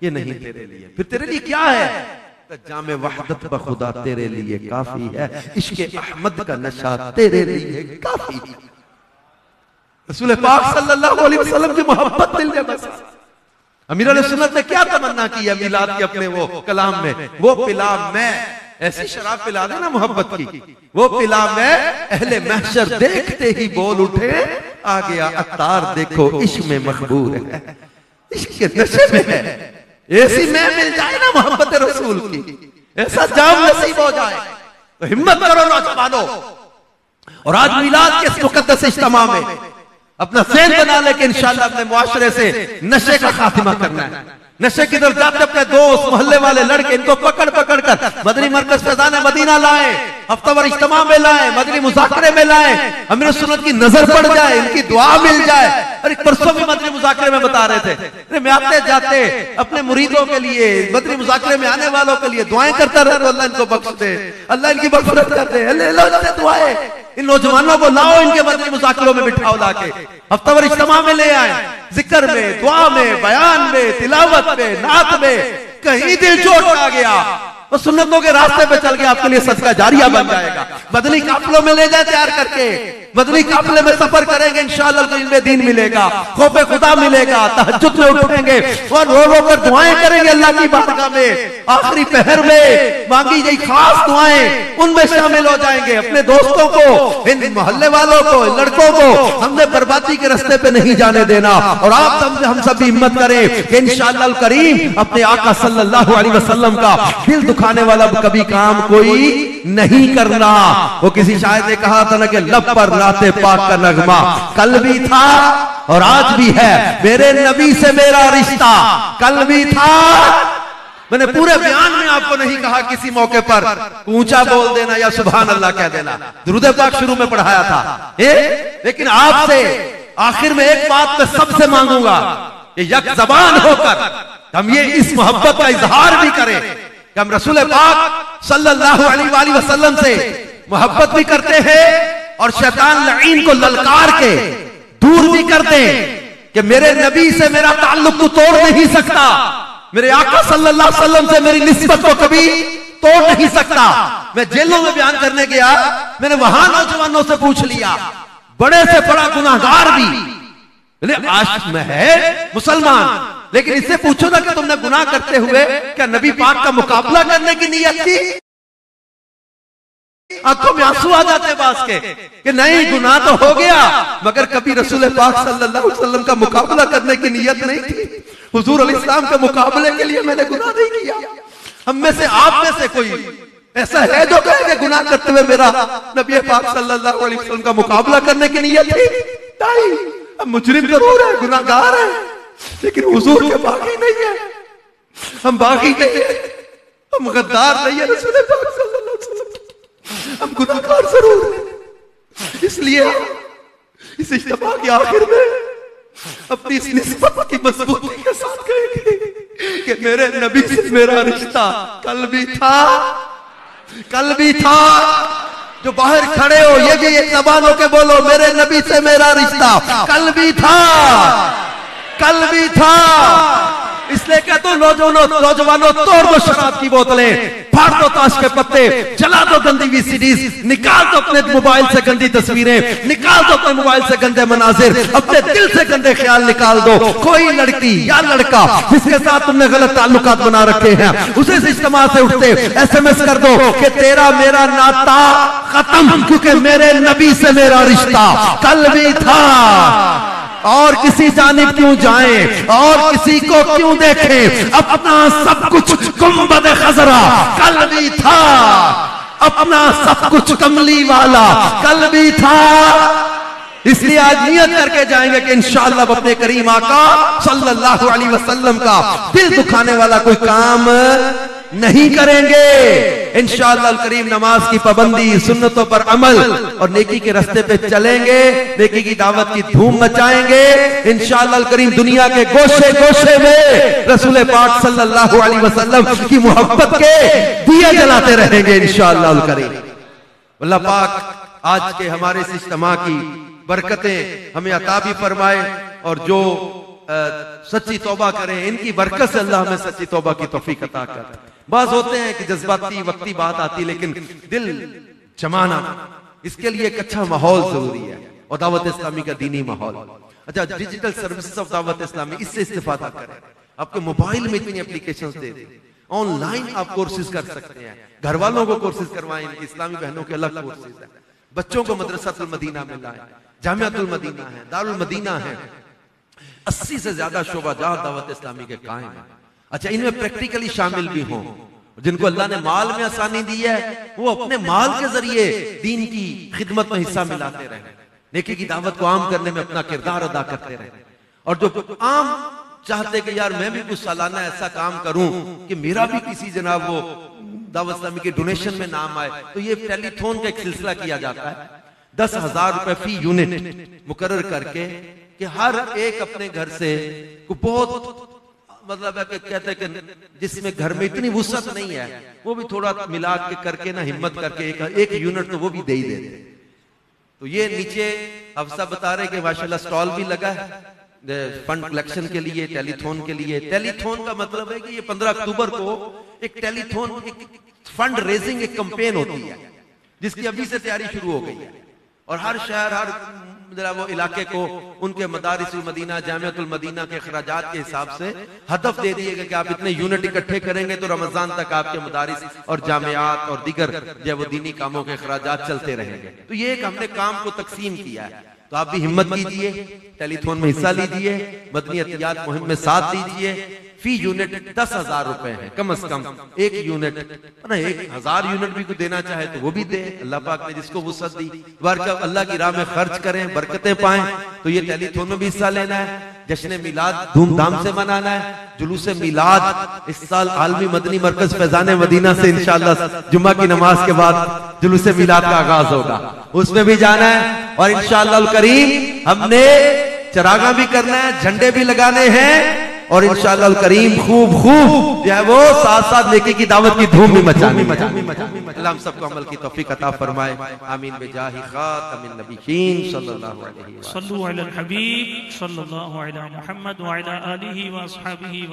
A: ये नहीं तेरे लिए। फिर तेरे लिए क्या है? जामे वहदत बखुदा तेरे लिए काफी है, इश्के अहमद का नशा तेरे लिए काफी है। रसूल पाक सल्लल्लाहु अलैहि वसल्लम की मोहब्बत दिल में बसा। अमीर अहले सुन्नत ने क्या तमन्ना की है मिलाद के अपने वो कलाम में, वो पिला मैं, ऐसी शराब पिला देना मोहब्बत की, वो पिला मैं, अहले महशर देखते ही बोल उठे, आ गया अत्तार देखो इश्क में मखबूर है, इश्क के नशे में है। ऐसी मैं मिल जाए ना मोहब्बत रसूल की, ऐसा जाम नसीब हो जाए तो हिम्मत करो नौजवानों। और आज मिलाद के इस मुकद्दस इज्तिमा में अपना ज़हन बना ले कि इंशाअल्लाह अपने मुआशरे से नशे का खात्मा करना है। नशे की तरफ जाते अपने दोस्त, मोहल्ले वाले लड़के, इनको पकड़ पकड़ कर मदनी मरकज फैज़ान मदीना लाए, हफ्तावार इज्तिमा में लाए, मदनी मुज़ाकरे में लाए, अमीर सुन्नत की नजर पड़ जाए, इनकी दुआ मिल जाए। अरे परसों भी मदनी मुज़ाकरे में बता रहे थे, अरे मैं आते जाते अपने मुरीदों के लिए, मदनी मुज़ाकरे में आने वालों के लिए दुआएं करता रहता, अल्लाह इनको बख्श दे, अल्लाह इनकी मग़फ़िरत कर दे, अल्लाह दुआएं। इन नौजवानों को लाओ, इनके मदनी मुज़ाकरों में बिठाओ, लाके हफ्तावार इज्तिमा में ले आए, जिक्र में, दुआ में, बयान में, तिलावत में, नात में, कहीं दिल चोट आ गया तो सुन्नतों के रास्ते पे चल के आपके लिए सदका जारिया बन जाएगा। मदनी काफिलों में ले जाए तैयार करके, मदनी काफिले में सफर करेंगे, इंशाअल्लाह तो इनमें दीन मिलेगा, खौफे खुदा मिलेगा, तहज्जुद में उठेंगे और रो रो कर दुआएं करेंगे अल्लाह की बारगाह में। आखिरी पहर में मांगी गई खास दुआएं उनमें शामिल हो जाएंगे। अपने दोस्तों को, इन मोहल्ले वालों को, लड़कों को हमने बर्बादी के रास्ते पे नहीं जाने देना। और आप हम सब हिम्मत करें कि इंशाअल्लाह करीम अपने आका सल्लल्लाहु अलैहि वसल्लम का दिल दुखाने वाला कभी काम कोई नहीं करना। वो किसी शायर ने कहा था ना कि लब पर नाते पाक का नगमा कल भी था और आज भी है, मेरे नबी से मेरा रिश्ता कल भी था। मैंने पूरे बयान में आपको नहीं कहा किसी मौके पर ऊंचा बोल देना या सुभान अल्लाह कह देना, दुरूद पाक शुरू में पढ़ाया था, लेकिन आपसे आखिर में एक बात मैं सबसे मांगूंगा कि यक जबान होकर हम ये इस मोहब्बत का इजहार भी करें कि हम रसूल पाक सल्लल्लाहु अलैहि वसल्लम से मोहब्बत भी करते हैं और शैतान लईन को ललकार के दूर भी करते कि मेरे नबी से मेरा ताल्लुक तू तोड़ नहीं सकता, मेरे आका सल्लल्लाहु अलैहि वसल्लम से मेरी निस्बत को कभी तोड़ नहीं सकता। मैं जेलों में बयान करने गया, मैंने वहां नौजवानों से पूछ लिया, बड़े से बड़ा गुनाहगार भी आज में है मुसलमान, लेकिन इससे पूछो ना कि तुमने गुनाह करते हुए क्या नबी पाक का मुकाबला करने की नीयत थी? आंखों में आंसू आ जाते बास के कि नहीं, गुनाह तो हो गया, मगर कभी रसूल पाक सल्लल्लाहु अलैहि वसल्लम का मुकाबला करने की नीयत नहीं थी। हुजूर अलैहिस्सलाम के मुकाबले के लिए मैंने गुनाह नहीं किया। हम में से, आप में से कोई ऐसा है जो कहे कि गुनाह करते हुए मेरा नबी पाक सल्लल्लाहु अलैहि वसल्लम का मुकाबला करने की नीयत थी? नहीं, हम मुजरिम जरूर है, गुनाहगार है, लेकिन हुजूर के बागी नहीं है, हम बागी नहीं है, हम गद्दार नहीं है रसूल पाक सल्लल्लाहु अलैहि वसल्लम, हम गुनाहगार जरूर हैं। इसलिए इस इज्तिमा के आखिर में अपनी इस निस्बत की मजबूती के साथ कहेंगे कि मेरे नबी से मेरा रिश्ता कल भी था, कल भी था। जो बाहर खड़े हो ये भी एक जबान होके बोलो, मेरे नबी से मेरा रिश्ता कल भी था, कल भी था। इसलिए कहते हो नौजवानों तोड़ दो शराब की बोतलें, फाड़ दो ताश के पत्ते, जला दो गंदी वीसीडीज, निकाल दो अपने मोबाइल से गंदी तस्वीरें, निकाल दो अपने मोबाइल से गंदे मनाजिर, अपने दिल से गंदे ख्याल निकाल दो। कोई लड़की या लड़का जिसके साथ तुमने गलत ताल्लुकात बना रखे हैं, उसे इस इज्तिमा से उठते SMS कर दो कि तेरा मेरा नाता खत्म, क्योंकि मेरे नबी से मेरा रिश्ता कल भी था। और किसी जानिब क्यों जाएं और किसी को क्यों देखें, अपना सब कुछ गुंबद खजरा कल भी था, अपना सब कुछ कमली वाला कल भी था। इसलिए आज नियत करके जाएंगे कि इंशाअल्लाह अपने करीम आका सल्लल्लाहु अलैहि वसल्लम का दिल दुखाने वाला कोई काम नहीं करेंगे। इंशाअल्लाह करीम नमाज की पाबंदी, सुन्नतों पर अमल और नेकी के रास्ते पे चलेंगे, नेकी की दावत की धूम मचाएंगे। इंशाअल्लाह करीम दुनिया के गोशे गोशे में रसूल पाक सल्लल्लाहु अलैहि वसल्लम की मोहब्बत के दिए जलाते रहेंगे इंशाअल्लाह करीम। अल्लाह पाक आज के हमारे इस इज्तिमा की बरकतें हमें अता भी फरमाए और जो सच्ची तौबा करें इनकी बरकत से अल्लाह हमें सच्ची तौबा की तौफीक अता करे। बाज होते हैं कि जज्बाती वक्ती बात आती, लेकिन दिल जमाना, इसके लिए एक अच्छा माहौल जरूरी है और दावत इस्लामी का दीनी माहौल। अच्छा, digital services of Dawat Islami, इससे इस्तेफादा करें। आपके मोबाइल में इतनी एप्लीकेशंस दे दें, ऑनलाइन आप कोर्सेज कर सकते हैं, घर वालों को कोर्सेज करवाएं, इनकी इस्लामी बहनों के अलग कोर्सेज है, बच्चों को मदरसातुल मदीना में लाएं, जामियातुल मदीना है, दारुल मदीना है, 80 से ज्यादा शोबाजात दावत इस्लामी के कायम है। अच्छा, इनमें प्रैक्टिकली शामिल भी हों, जिनको अल्लाह ने माल में आसानी दी है वो अपने माल के जरिए दीन की खिदमत में हिस्सा मिलाते रहें, नेकी की दावत को आम करने में अपना किरदार अदा करते रहें। और जो आम चाहते कि यार मैं भी कुछ सालाना ऐसा काम करूं कि मेरा भी किसी जनाब वो दावत इस्लामी के डोनेशन में नाम आए, तो ये टेलीथॉन का एक सिलसिला किया जाता है। 10,000 रुपए फी यूनिट मुकर्रर करके कि हर एक अपने घर से बहुत मतलब है कि कहते हैं कि जिसमें घर में इतनी वुसअत नहीं है वो भी थोड़ा मिला के करके ना हिम्मत करके एक यूनिट तो वो भी दे ही देते। तो ये नीचे अब सब बता रहे कि माशाल्लाह स्टॉल भी लगा है फंड कलेक्शन के लिए, टेलीथॉन के लिए। टेलीथॉन का मतलब है कि ये 15 अक्टूबर को एक टेलीथॉन एक फंड रेजिंग एक कैंपेन होती है जिसकी अभी से तैयारी शुरू हो गई है और हर शहर हर वो इलाके को उनके मदारिसुल मदीना, जामियातुल मदीना के खराजात के हिसाब से हदफ दे दिएगा कि आप इतने यूनिट इकट्ठे करेंगे तो रमजान तक आपके मदारिस और जामियात और दीगर जो वो दीनी कामों के खराजात चलते रहेंगे। तो ये एक हमने काम को तकसीम किया है, तो आप भी हिम्मत कीजिए, टेलीथॉन में हिस्सा लीजिए, मदनी अतियात मुहिम में साथ दीजिए। फी यूनिट 10,000 रुपए है कम से कम, एक यूनिट ना 1,000 यूनिट भी को देना चाहे तो वो भी दे। अल्लाह पाक ने जिसको वुसअत दी बरकत अल्लाह की राह में खर्च करें, बरकतें पाएं। तो ये टेलीथॉन में भी हिस्सा लेना है, जश्न मिलाद धूमधाम से मनाना है, जुलूस मिलाद इस साल आलमी मदनी मरकज फैजान मदीना से इंशाअल्लाह जुम्मा की नमाज के बाद जुलूस मिलाद का आगाज होगा, उसमें भी जाना है। और इंशाअल्लाह करीम हमने चरागा भी करना है, झंडे भी लगाने हैं और इंशाअल्लाह अल करीम खूब जो है वो साथ साथ नेकी की दावत की धूम भी मचानी। अल्लाह हम सबको अमल की तौफीक अता फरमाए। आमीन बिजाहि खातमिन नबिय्यीन सल्लल्लाहु अलैहि वसल्लम।
B: सल्लु अलल हबीब सल्लल्लाहु अलैहि मुहम्मद व अला आलिहि व अस्हाबिहि व